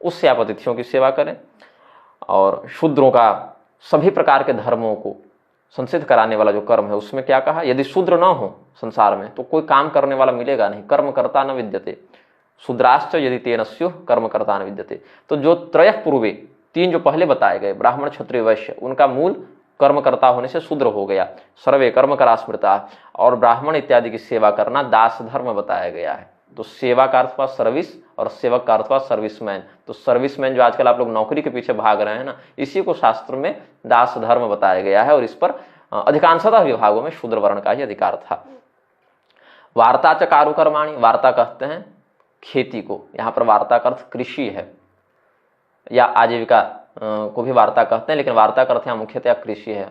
उससे आप अतिथियों की सेवा करें। और शूद्रों का सभी प्रकार के धर्मों को संसिद्ध कराने वाला जो कर्म है उसमें क्या कहा, यदि शूद्र न हो संसार में तो कोई काम करने वाला मिलेगा नहीं। कर्मकर्ता न विद्यते शूद्राश्च यदि तेन स्युः कर्मकर्ता न विद्यते। तो जो त्रयः पूर्वे, 3 जो पहले बताए गए ब्राह्मण क्षत्रिय वैश्य, उनका मूल कर्मकर्ता होने से शूद्र हो गया। सर्वे कर्मकरा स्मृता, और ब्राह्मण इत्यादि की सेवा करना दास धर्म बताया गया है। तो सेवा का अर्थ हुआ सर्विस और सेवक का अर्थ हुआ सर्विसमैन। तो सर्विसमैन जो आजकल आप लोग नौकरी के पीछे भाग रहे हैं ना, इसी को शास्त्र में दास धर्म बताया गया है और इस पर अधिकांशतः विभागों में शूद्र वर्ण का ही अधिकार था। वार्ता च कारुकर्माणि, वार्ता कहते हैं खेती को, यहाँ पर वार्ता का अर्थ कृषि है या आजीविका को भी वार्ता कहते हैं, लेकिन वार्ता का अर्थ यहाँ मुख्यतः कृषि है।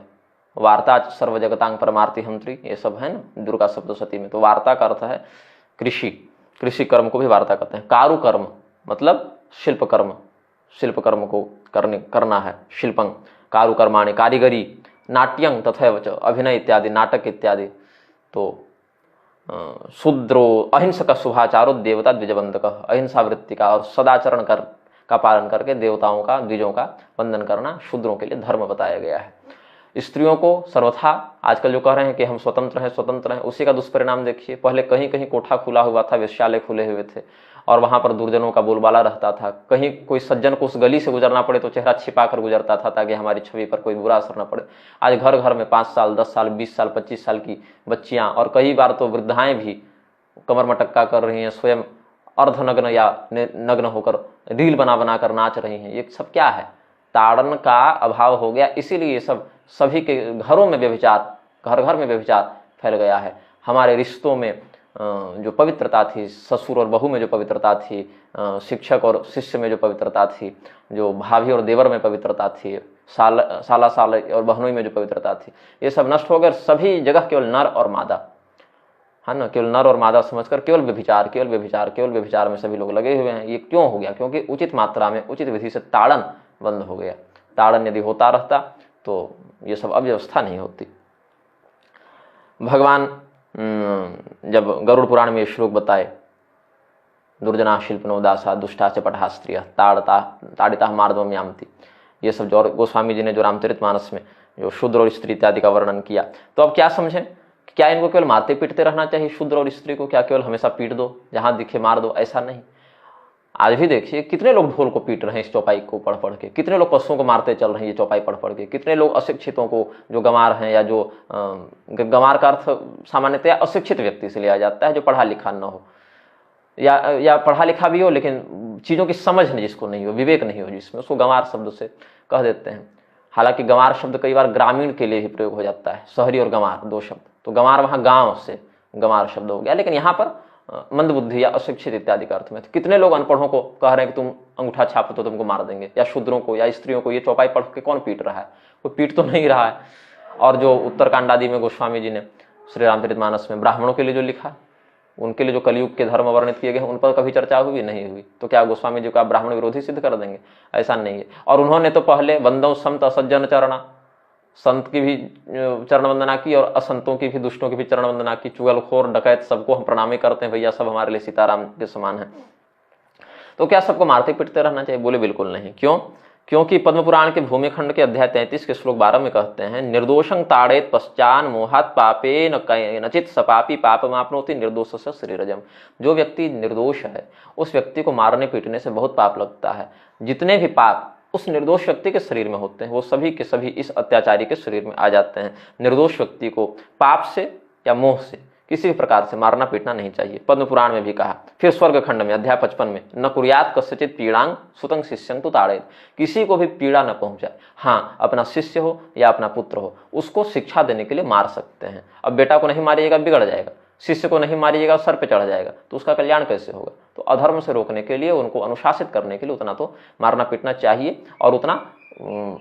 वार्ता सर्व जगतांग परमार्थी हंत्री, ये सब है ना दुर्गा सप्तशती में। तो वार्ता का अर्थ है कृषि, कृषि कर्म को भी वार्ता कहते हैं। कारु कर्म मतलब शिल्प कर्म, शिल्प कर्म को करना है शिल्पं। कारु कर्माणि कारीगरी, नाट्यं तथैव च अभिनय इत्यादि, नाटक इत्यादि। तो शूद्रो अहिंसक शुभाचारो देवता द्विजवंदक, अहिंसा वृत्ति का और सदाचरण का पालन करके देवताओं का, द्विजों का वंदन करना शूद्रों के लिए धर्म बताया गया है। स्त्रियों को सर्वथा, आजकल जो कह रहे हैं कि हम स्वतंत्र हैं, उसी का दुष्परिणाम देखिए। पहले कहीं कहीं कोठा खुला हुआ था, वेश्यालय खुले हुए थे और वहां पर दुर्जनों का बोलबाला रहता था। कहीं कोई सज्जन को उस गली से गुजरना पड़े तो चेहरा छिपा कर गुजरता था ताकि हमारी छवि पर कोई बुरा असर न पड़े। आज घर घर में 5 साल, 10 साल, 20 साल, 25 साल की बच्चियां और कई बार तो वृद्धाएं भी कमर मटक्का कर रही हैं, स्वयं अर्धनग्न या नग्न होकर रील बना कर नाच रही हैं। ये सब क्या है? ताड़न का अभाव हो गया, इसीलिए ये सब सभी के घरों में व्यभिचार, घर घर में व्यभिचार फैल गया है। हमारे रिश्तों में जो पवित्रता थी, ससुर और बहू में जो पवित्रता थी, शिक्षक और शिष्य में जो पवित्रता थी, जो भाभी और देवर में पवित्रता थी, साला साल और बहनोई में जो पवित्रता थी, ये सब नष्ट हो गए। सभी जगह केवल नर और मादा, है ना, केवल नर और मादा समझकर केवल व्यभिचार, केवल व्यभिचार, केवल व्यभिचार में सभी लोग लगे हुए हैं। ये क्यों हो गया? क्योंकि उचित मात्रा में, उचित विधि से ताड़न बंद हो गया। ताड़न यदि होता रहता तो ये सब अव्यवस्था नहीं होती। भगवान जब गरुड़ पुराण में ये श्लोक बताए, दुर्जना शिल्पनो दासा दुष्टा च पटहा स्त्रियः ताड़िता मार्दवम यामति, ये सब जो गोस्वामी जी ने जो रामचरितमानस में जो शूद्र और स्त्री इत्यादि का वर्णन किया, तो अब क्या समझें? क्या इनको केवल मारते पीटते रहना चाहिए शूद्र और स्त्री को? क्या केवल हमेशा पीट दो, जहां दिखे मार दो? ऐसा नहीं। आज भी देखिए कितने लोग ढोल को पीट रहे हैं इस चौपाई को पढ़ पढ़ के, कितने लोग पशुओं को मारते चल रहे हैं ये चौपाई पढ़ पढ़ के, कितने लोग अशिक्षितों को, जो गंवार हैं या जो गंवार का अर्थ सामान्यतया अशिक्षित व्यक्ति से लिया जाता है, जो पढ़ा लिखा न हो या पढ़ा लिखा भी हो लेकिन चीज़ों की समझ नहीं जिसको नहीं हो, विवेक नहीं हो जिसमें, उसको गंवार शब्द से कह देते हैं। हालांकि गंवार शब्द कई बार ग्रामीण के लिए ही प्रयोग हो जाता है, शहरी और गंवार दो शब्द, तो गंवार वहाँ गाँव से गंवार शब्द हो गया, लेकिन यहाँ पर मंदबुद्धि या अशिक्षित इत्यादि का अर्थ में। कितने लोग अनपढ़ों को कह रहे हैं कि तुम अंगूठा छापो तो तुमको मार देंगे, या शूद्रों को या स्त्रियों को ये चौपाई पढ़ के कौन पीट रहा है? कोई पीट तो नहीं रहा है। और जो उत्तरकांड आदि में गोस्वामी जी ने श्री रामचरितमानस में ब्राह्मणों के लिए जो लिखा, उनके लिए जो कलयुग के धर्म वर्णित किए गए उन पर कभी चर्चा हुई नहीं हुई, तो क्या गोस्वामी जी को आप ब्राह्मण विरोधी सिद्ध कर देंगे? ऐसा नहीं है। और उन्होंने तो पहले वंदो संत असज्जन चरणा, संत की भी चरण वंदना की और असंतों की भी, दुष्टों की भी चरण वंदना की। चुगलखोर डकैत सबको हम प्रणाम ही करते हैं, भैया सब हमारे लिए सीताराम के समान है। तो क्या सबको मारते पीटते रहना चाहिए? बोले बिल्कुल नहीं। क्यों? क्योंकि पद्म पुराण के भूमिखंड के अध्याय 33 के श्लोक 12 में कहते हैं, निर्दोषं ताड़ेत पश्चान मोहात पापे नचित सपापी पापमाप्नोति निर्दोषस्य श्रीरजम। जो व्यक्ति निर्दोष है उस व्यक्ति को मारने पीटने से बहुत पाप लगता है। जितने भी पाप उस निर्दोष व्यक्ति के शरीर में होते हैं वो सभी के सभी इस अत्याचारी के शरीर में आ जाते हैं। निर्दोष व्यक्ति को पाप से या मोह से किसी भी प्रकार से मारना पीटना नहीं चाहिए। पद्म पुराण में भी कहा। फिर स्वर्ग खंड में अध्याय 55 में, न कुर्यात कस्यचित पीड़ांग सुतंग शिष्यं तु ताड़ेत, किसी को भी पीड़ा न पहुंचाए। हाँ, अपना शिष्य हो या अपना पुत्र हो उसको शिक्षा देने के लिए मार सकते हैं। अब बेटा को नहीं मारिएगा बिगड़ जाएगा, शिष्य को नहीं मारिएगा सर पे चढ़ जाएगा, तो उसका कल्याण कैसे होगा? तो अधर्म से रोकने के लिए, उनको अनुशासित करने के लिए उतना तो मारना पीटना चाहिए और उतना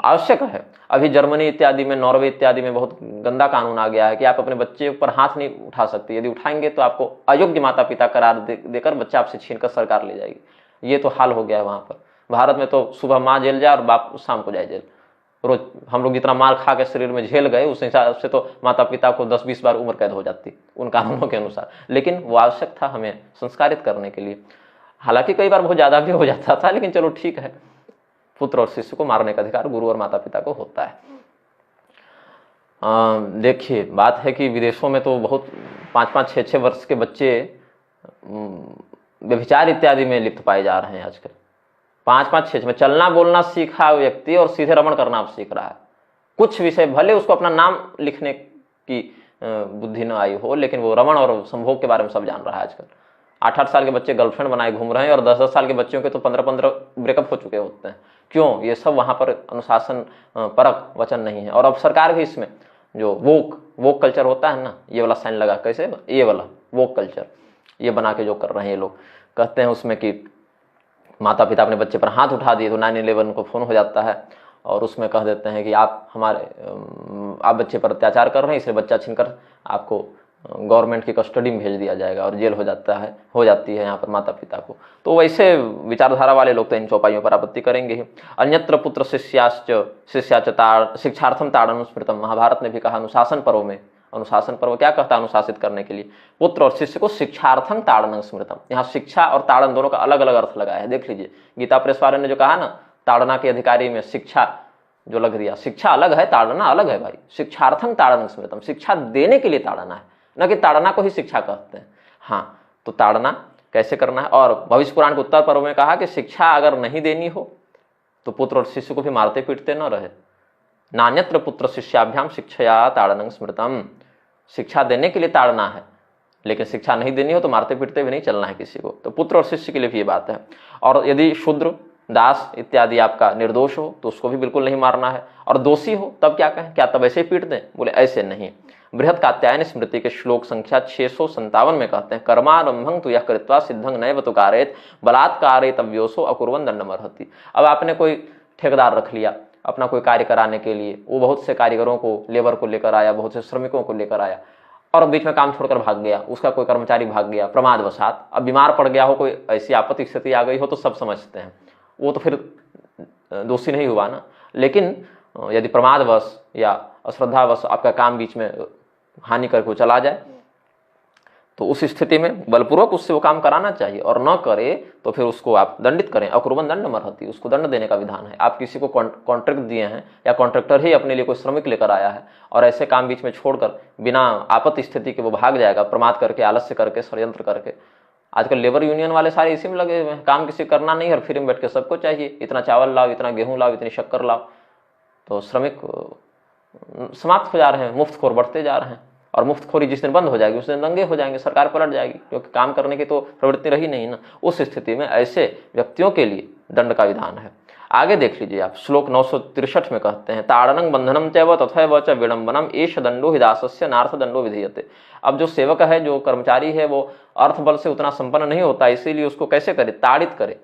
आवश्यक है। अभी जर्मनी इत्यादि में, नॉर्वे इत्यादि में बहुत गंदा कानून आ गया है कि आप अपने बच्चे पर हाथ नहीं उठा सकते। यदि उठाएंगे तो आपको अयोग्य माता पिता करार देकर बच्चा आपसे छीनकर सरकार ले जाएगी। ये तो हाल हो गया है वहाँ पर। भारत में तो सुबह माँ जेल जाए और बाप शाम को जाए जेल। रोज हम लोग जितना मार खा के शरीर में झेल गए उस हिसाब से तो माता पिता को 10-20 बार उम्र कैद हो जाती उन कानूनों के अनुसार, लेकिन वो आवश्यक था हमें संस्कारित करने के लिए। हालांकि कई बार बहुत ज़्यादा भी हो जाता था, लेकिन चलो ठीक है, पुत्र और शिष्य को मारने का अधिकार गुरु और माता पिता को होता है। देखिए बात है कि विदेशों में तो बहुत 5-5, 6-6 वर्ष के बच्चे व्यभिचार इत्यादि में लिप्त पाए जा रहे हैं आजकल। 5-5, 6 में चलना बोलना सीखा व्यक्ति और सीधे रमण करना अब सीख रहा है। कुछ विषय भले उसको अपना नाम लिखने की बुद्धि न आई हो, लेकिन वो रमण और संभोग के बारे में सब जान रहा है आजकल। 8-8 साल के बच्चे गर्लफ्रेंड बनाए घूम रहे हैं और 10-10 साल के बच्चों के तो 15-15 ब्रेकअप हो चुके होते हैं। क्यों? ये सब वहाँ पर अनुशासन परक वचन नहीं है। और अब सरकार भी इसमें जो वोक कल्चर होता है ना, ये वाला साइन लगा, कैसे, ये वाला वोक कल्चर ये बना के जो कर रहे हैं ये लोग, कहते हैं उसमें कि माता पिता अपने बच्चे पर हाथ उठा दिए तो 911 को फ़ोन हो जाता है और उसमें कह देते हैं कि आप बच्चे पर अत्याचार कर रहे हैं, इसलिए बच्चा छीनकर आपको गवर्नमेंट की कस्टडी में भेज दिया जाएगा और जेल हो जाती है यहाँ पर माता पिता को। तो वैसे विचारधारा वाले लोग तो इन चौपाइयों पर आपत्ति करेंगे ही। अन्यत्र पुत्र शिष्याच शिक्षार्थम ताड़न स्मृतम, महाभारत ने भी कहा अनुशासन पर्व में। अनुशासन पर्व क्या कहता है? अनुशासित करने के लिए पुत्र और शिष्य को शिक्षार्थम ताड़न स्मृतम। यहाँ शिक्षा और ताड़न दोनों का अलग अलग अर्थ लगाया है। देख लीजिए गीता प्रेस वाले ने जो कहा ना, ताड़ना के अधिकारी में शिक्षा जो लग दिया, शिक्षा अलग है ताड़ना अलग है भाई। शिक्षार्थम ताड़न स्मृतम, शिक्षा देने के लिए ताड़ना है, न कि ताड़ना को ही शिक्षा कहते हैं। हाँ, तो ताड़ना कैसे करना है। और भविष्य पुराण के उत्तर पर्व में कहा कि शिक्षा अगर नहीं देनी हो तो पुत्र और शिष्य को भी मारते पीटते न रहे। नान्यत्र पुत्र शिष्याभ्याम शिक्षया ताड़नं स्मृतम, शिक्षा देने के लिए ताड़ना है, लेकिन शिक्षा नहीं देनी हो तो मारते पीटते भी नहीं चलना है किसी को। तो पुत्र और शिष्य के लिए भी ये बात है। और यदि शूद्र दास इत्यादि आपका निर्दोष हो तो उसको भी बिल्कुल नहीं मारना है, और दोषी हो तब क्या कहें, क्या तब ऐसे ही पीट दें? बोले ऐसे नहीं। बृहत कात्यायन स्मृति के श्लोक संख्या 657 में कहते हैं, कर्मारंभं तु यः कृत्वा सिद्धं नैव तु कारयेत् बलात्कारेतव्योऽसो अकुर्वन् दण्डमर्हति। अब आपने कोई ठेकेदार रख लिया अपना कोई कार्य कराने के लिए, वो बहुत से कारीगरों को, लेबर को लेकर आया, बहुत से श्रमिकों को लेकर आया, और बीच में काम छोड़कर भाग गया, उसका कोई कर्मचारी भाग गया प्रमादवशात, अब बीमार पड़ गया हो, कोई ऐसी आपत्ति स्थिति आ गई हो, तो सब समझते हैं वो तो फिर दोषी नहीं हुआ ना। लेकिन यदि प्रमादवश या अश्रद्धावश आपका काम बीच में हानि करके वो चला जाए, तो उस स्थिति में बलपूर्वक उससे वो काम कराना चाहिए, और न करे तो फिर उसको आप दंडित करें। अकुर्वन् दण्डमर्हति, उसको दंड देने का विधान है। आप किसी को कॉन्ट्रैक्ट दिए हैं या कॉन्ट्रैक्टर ही अपने लिए कोई श्रमिक लेकर आया है और ऐसे काम बीच में छोड़कर बिना आपत्ति स्थिति के वो भाग जाएगा, प्रमाद करके, आलस्य करके, षड्यंत्र करके। आजकल लेबर यूनियन वाले सारे इसी में लगे हुए हैं, काम किसी करना नहीं है और फ्री में बैठ के सबको चाहिए, इतना चावल लाओ, इतना गेहूं लाओ, इतनी शक्कर लाओ। तो श्रमिक समाप्त हो जा रहे हैं, मुफ्तखोर बढ़ते जा रहे हैं, और मुफ्तखोरी जिस दिन बंद हो जाएगी उस दिन दंगे हो जाएंगे, सरकार पलट जाएगी, क्योंकि काम करने की तो प्रवृत्ति रही नहीं ना। उस स्थिति में ऐसे व्यक्तियों के लिए दंड का विधान है। आगे देख लीजिए आप, श्लोक 963 में कहते हैं, ताड़नं बंधनं चैव तथैव च विडंबनम एष दंडो हि दासस्य नार्थ दंडो विधीयते। अब जो सेवक है, जो कर्मचारी है, वो अर्थ बल से उतना संपन्न नहीं होता, इसीलिए उसको कैसे करे, ताड़ित करे,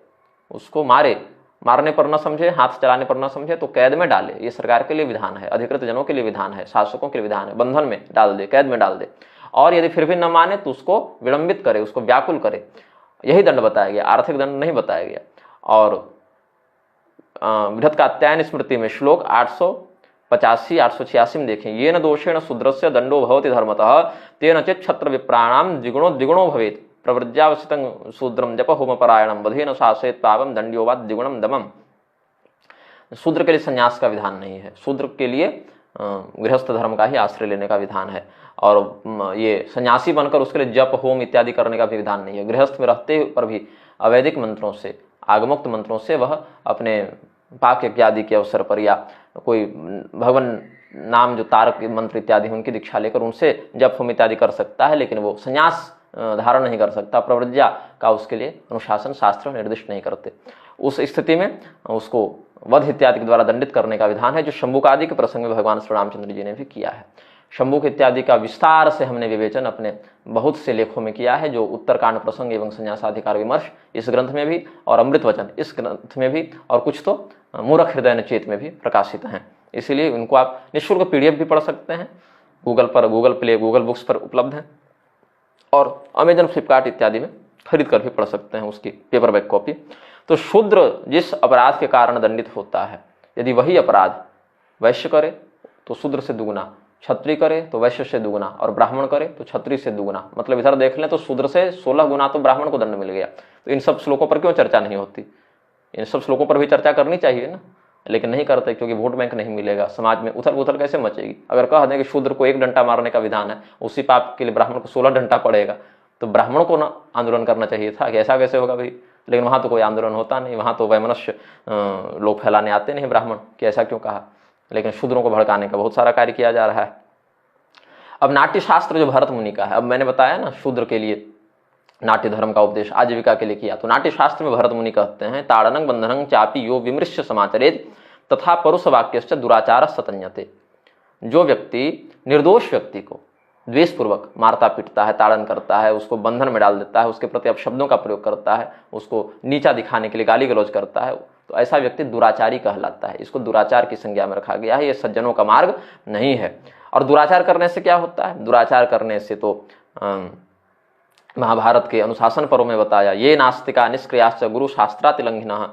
उसको मारे, मारने पर न समझे, हाथ चलाने पर न समझे तो कैद में डाले। ये सरकार के लिए विधान है, अधिकृत जनों के लिए विधान है, शासकों के लिए विधान है, बंधन में डाल दे, कैद में डाल दे। और यदि फिर भी न माने तो उसको विलंबित करे, उसको व्याकुल करे, यही दंड बताया गया, आर्थिक दंड नहीं बताया गया। और बृहत कात्यायन स्मृति में श्लोक 885 886 में देखें, येन दोषेण शूद्रस्य दंडो भवति धर्मतः तेन चेत् क्षत्र विप्राणाम द्विगुणो द्विगुणो भवेत् प्रवृज्यावसितं शूद्रम जप होम परायणम बधेन शासेत पापम दंड्यो वा द्विगुणम दमम। शूद्र के लिए संन्यास का विधान नहीं है, शूद्र के लिए गृहस्थ धर्म का ही आश्रय लेने का विधान है। और ये सन्यासी बनकर उसके लिए जप होम इत्यादि करने का भी विधान नहीं है। गृहस्थ में रहते पर भी अवैदिक मंत्रों से, आगमोक्त मंत्रों से वह अपने पाक इत्यादि के अवसर पर या कोई भगवान नाम जो तारक मंत्र इत्यादि उनकी दीक्षा लेकर उनसे जप होम इत्यादि कर सकता है, लेकिन वो संन्यास धारण नहीं कर सकता। प्रवृज्जा का उसके लिए अनुशासन शास्त्र निर्दिष्ट नहीं करते। उस स्थिति में उसको वध इत्यादि के द्वारा दंडित करने का विधान है, जो शंभुक आदि के प्रसंग में भगवान श्री रामचंद्र जी ने भी किया है। शंभुक इत्यादि का विस्तार से हमने विवेचन अपने बहुत से लेखों में किया है, जो उत्तरकांड प्रसंग एवं संन्यासाधिकार विमर्श इस ग्रंथ में भी, और अमृत वचन इस ग्रंथ में भी, और कुछ तो मूर्ख हृदय नचेत में भी प्रकाशित हैं। इसीलिए उनको आप निःशुल्क PDF भी पढ़ सकते हैं, गूगल पर, गूगल प्ले, गूगल बुक्स पर उपलब्ध हैं, और अमेजन, फ्लिपकार्ट इत्यादि में खरीद कर भी पढ़ सकते हैं उसकी पेपरबैक कॉपी। तो शूद्र जिस अपराध के कारण दंडित होता है, यदि वही अपराध वैश्य करे तो शूद्र से दुगुना, क्षत्रिय करे तो वैश्य से दुगुना, और ब्राह्मण करे तो क्षत्रिय से दुगुना। मतलब इधर देख लें तो शूद्र से 16 गुना तो ब्राह्मण को दंड मिल गया। तो इन सब श्लोकों पर क्यों चर्चा नहीं होती? इन सब श्लोकों पर भी चर्चा करनी चाहिए ना, लेकिन नहीं करते, क्योंकि वोट बैंक नहीं मिलेगा, समाज में उथल पुथल कैसे मचेगी। अगर कह दें कि शूद्र को 1 डंडा मारने का विधान है, उसी पाप के लिए ब्राह्मण को 16 डंडा पड़ेगा, तो ब्राह्मण को ना आंदोलन करना चाहिए था कि ऐसा कैसे होगा भाई। लेकिन वहाँ तो कोई आंदोलन होता नहीं, वहाँ तो वैमनस्य लोग फैलाने आते नहीं ब्राह्मण कि ऐसा क्यों कहा, लेकिन शूद्रों को भड़काने का बहुत सारा कार्य किया जा रहा है। अब नाट्य शास्त्र जो भरत मुनि का है, अब मैंने बताया ना शूद्र के लिए नाट्य धर्म का उपदेश आजीविका के लिए किया, तो नाट्य शास्त्र में भरत मुनि कहते हैं, ताड़नं बंधनं चापि यो विमृश्य समाचरेत तथा परुष वाक्यश्च दुराचार सतन्यते। जो व्यक्ति निर्दोष व्यक्ति को द्वेषपूर्वक मारता पीटता है, ताड़न करता है, उसको बंधन में डाल देता है, उसके प्रति अपशब्दों का प्रयोग करता है, उसको नीचा दिखाने के लिए गाली गलौज करता है, तो ऐसा व्यक्ति दुराचारी कहलाता है। इसको दुराचार की संज्ञा में रखा गया है, ये सज्जनों का मार्ग नहीं है। और दुराचार करने से क्या होता है? दुराचार करने से तो महाभारत के अनुशासन पर्व में बताया, ये नास्तिका निष्क्रियाश्च गुरु शास्त्रातिलंघिनः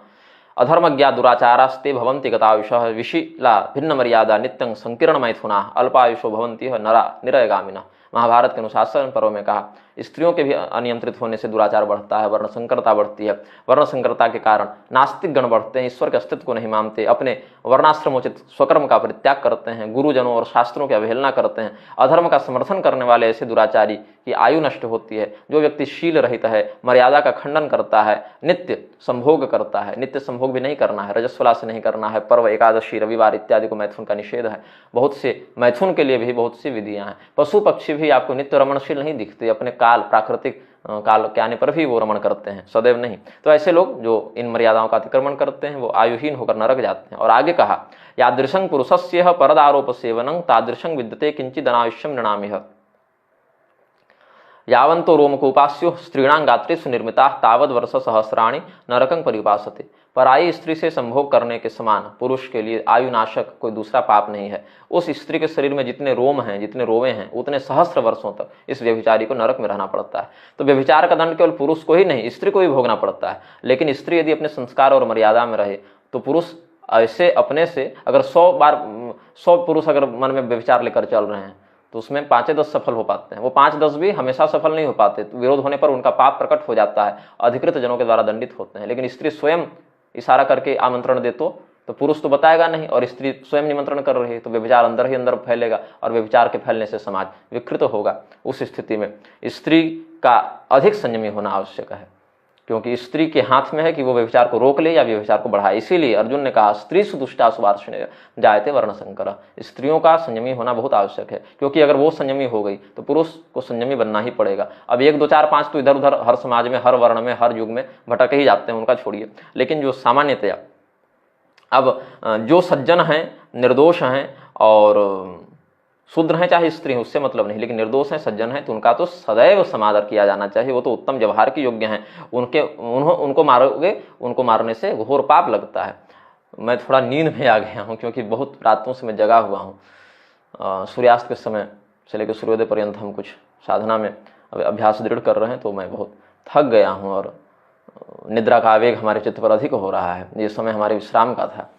अधर्मज्ञा दुराचारास्ते भवन्ति गतायुषः विशीला भिन्न मर्यादा नित्यं संकीर्ण मैथुना अल्पायुषो भवन्ति नरा निरयगामिनः। महाभारत के अनुशासन पर्व में कहा, स्त्रियों के भी अनियंत्रित होने से दुराचार बढ़ता है, वर्ण संकरता बढ़ती है। वर्ण संकरता के कारण नास्तिक गण बढ़ते हैं, ईश्वर के अस्तित्व को नहीं मानते, अपने वर्णाश्रमोचित स्वकर्म का परित्याग करते हैं, गुरुजनों और शास्त्रों की अवहेलना करते हैं। अधर्म का समर्थन करने वाले ऐसे दुराचारी की आयु नष्ट होती है। जो व्यक्ति शील रहित है, मर्यादा का खंडन करता है, नित्य संभोग करता है, नित्य संभोग भी नहीं करना है, रजस्वला से नहीं करना है, पर्व, एकादशी, रविवार इत्यादि को मैथुन का निषेध है। बहुत से मैथुन के लिए भी बहुत सी विधियां हैं। पशु पक्षी भी आपको नित्य रमणशील नहीं दिखते, अपने काल प्राकृतिक काल के आने पर भी वो रमण करते हैं, सदैव नहीं। तो ऐसे लोग जो इन मर्यादाओं का अतिक्रमण करते हैं वो आयुहीन होकर नरक जाते हैं। और आगे कहा, यादृशं पुरुषस्य परदारोप सेवनं तादृशं विद्यते किंचिद अनायुष्यम नृणामिह। यावंतो रोमकूपास्यो स्त्रीणां गात्रेषु निर्मिता तावद वर्ष सहस्राणि नरकं परिपासते। पराई स्त्री से संभोग करने के समान पुरुष के लिए आयुनाशक कोई दूसरा पाप नहीं है। उस स्त्री के शरीर में जितने रोम हैं, जितने रोवे हैं, उतने सहस्र वर्षों तक इस व्यभिचारी को नरक में रहना पड़ता है। तो व्यभिचार का दंड केवल पुरुष को ही नहीं, स्त्री को भी भोगना पड़ता है। लेकिन स्त्री यदि अपने संस्कार और मर्यादा में रहे तो पुरुष ऐसे अपने से अगर 100 पुरुष अगर मन में व्यभिचार लेकर चल रहे हैं तो उसमें 5-10 सफल हो पाते हैं। वो 5-10 भी हमेशा सफल नहीं हो पाते, तो विरोध होने पर उनका पाप प्रकट हो जाता है, अधिकृत जनों के द्वारा दंडित होते हैं। लेकिन स्त्री स्वयं इशारा करके आमंत्रण दे तो पुरुष तो बताएगा नहीं, और स्त्री स्वयं निमंत्रण कर रही है तो व्यभिचार अंदर ही अंदर फैलेगा, और व्यभिचार के फैलने से समाज विकृत होगा। उस स्थिति में स्त्री का अधिक संयमी होना आवश्यक है, क्योंकि स्त्री के हाथ में है कि वो व्यभिचार को रोक ले या व्यभिचार को बढ़ाए। इसीलिए अर्जुन ने कहा, स्त्री सुदुष्टा सुवार्ष्णेय जायते वर्ण संकर। स्त्रियों का संयमी होना बहुत आवश्यक है, क्योंकि अगर वो संयमी हो गई तो पुरुष को संयमी बनना ही पड़ेगा। अब 1, 2, 4, 5 तो इधर उधर हर समाज में, हर वर्ण में, हर युग में भटक ही जाते हैं, उनका छोड़िए। लेकिन जो सामान्यतया अब जो सज्जन हैं, निर्दोष हैं और शूद्र हैं चाहे स्त्री हैं, उससे मतलब नहीं, लेकिन निर्दोष हैं, सज्जन हैं, तो उनका तो सदैव समादर किया जाना चाहिए। वो तो उत्तम व्यवहार के योग्य हैं। उनको मारोगे, उनको मारने से घोर पाप लगता है। मैं थोड़ा नींद में आ गया हूँ, क्योंकि बहुत रातों से मैं जगा हुआ हूँ। सूर्यास्त के समय से लेकर सूर्योदय पर्यंत हम कुछ साधना में अभ्यास दृढ़ कर रहे हैं, तो मैं बहुत थक गया हूँ और निद्रा का आवेग हमारे चित्त पर अधिक हो रहा है। ये समय हमारे विश्राम का था,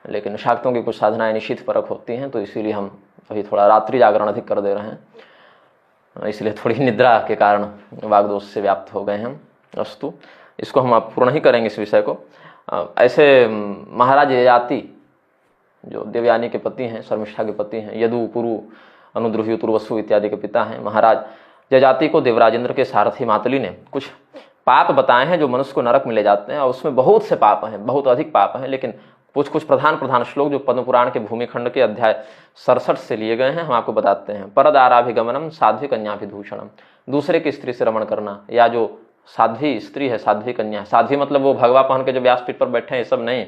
लेकिन शाक्तों की कुछ साधनाएं निश्चित परक होती हैं, तो इसीलिए हम अभी थोड़ा रात्रि जागरण अधिक कर दे रहे हैं, इसलिए थोड़ी निद्रा के कारण वागदोष से व्याप्त हो गए हम। अस्तु, इसको हम अब पूर्ण ही करेंगे इस विषय को। ऐसे महाराज ययाति जो देवयानी के पति हैं, शर्मिष्ठा के पति हैं, यदु, पुरु, अनुद्रुह्य, तुर्वसु इत्यादि के पिता हैं, महाराज ययाति को देवराजेंद्र के सारथी मातली ने कुछ पाप बताए हैं जो मनुष्य को नरक में ले जाते हैं, और उसमें बहुत से पाप हैं, बहुत अधिक पाप हैं। लेकिन कुछ प्रधान श्लोक जो पद्म पुराण के भूमिखंड के अध्याय 67 से लिए गए हैं, हम आपको बताते हैं। परदाराभिगमनम साध्वी कन्याभिदूषणम, दूसरे की स्त्री से रमण करना, या जो साध्वी स्त्री है, साध्वी कन्या, साध्वी मतलब वो भगवा पहन के जो व्यासपीठ पर बैठे हैं, ये सब नहीं।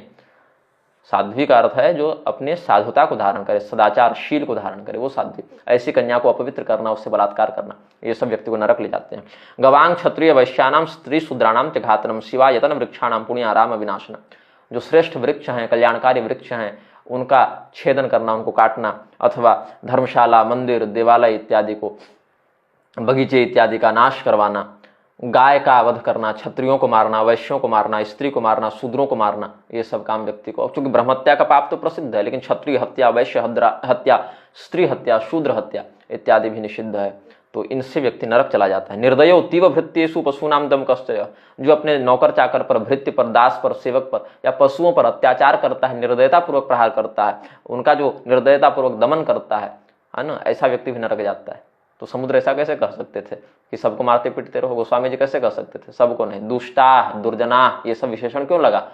साध्वी का अर्थ है जो अपने साधुता को धारण करे, सदाचार शील को धारण करे, वो साध्वी। ऐसी कन्या को अपवित्र करना, उससे बलात्कार करना, ये सब व्यक्ति को नरक ले जाते हैं। गवांग क्षत्रिय वैश्यानाम स्त्री शूद्राणाम च घातनम शिवा यतन वृक्षाणाम पुण्याराम विनाशनम, जो श्रेष्ठ वृक्ष हैं, कल्याणकारी वृक्ष हैं, उनका छेदन करना, उनको काटना, अथवा धर्मशाला, मंदिर, देवालय इत्यादि को, बगीचे इत्यादि का नाश करवाना, गाय का वध करना, क्षत्रियों को मारना, वैश्यों को मारना, स्त्री को मारना, शूद्रों को मारना, ये सब काम व्यक्ति को, क्योंकि ब्रह्महत्या का पाप तो प्रसिद्ध है, लेकिन क्षत्रिय हत्या, वैश्य हत्या, स्त्री हत्या, शूद्र हत्या इत्यादि भी निषिद्ध है। तो इनसे व्यक्ति नरक चला जाता है। निर्दयो तीव भृत्येषु पशूनाम दम कश्चय, जो अपने नौकर चाकर पर, भृत्य पर, दास पर, सेवक पर या पशुओं पर अत्याचार करता है, निर्दयता पूर्वक प्रहार करता है, उनका जो निर्दयता पूर्वक दमन करता है ना, ऐसा व्यक्ति भी नरक जाता है। तो समुद्र ऐसा कैसे कह सकते थे कि सबको मारते पीटते रहो? गोस्वामी जी कैसे कह सकते थे? सबको नहीं, दुष्टा, दुर्जना, ये सब विशेषण क्यों लगा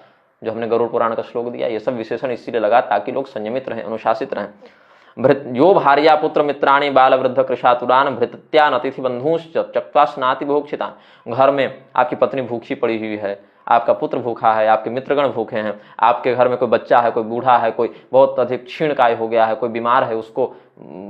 जो हमने गरुड़ पुराण का श्लोक दिया? ये सब विशेषण इसीलिए लगा ताकि लोग संयमित रहें, अनुशासित रहें। जो भार्या पुत्र मित्राणी बाल वृद्ध कृशातुरान भृत्यान अतिथि बंधुश्च चक्वा स्नाति भोक्षितान, घर में आपकी पत्नी भूखी पड़ी हुई है, आपका पुत्र भूखा है, आपके मित्रगण भूखे हैं, आपके घर में कोई बच्चा है, कोई बूढ़ा है, कोई बहुत अधिक क्षीणकाय हो गया है, कोई बीमार है, उसको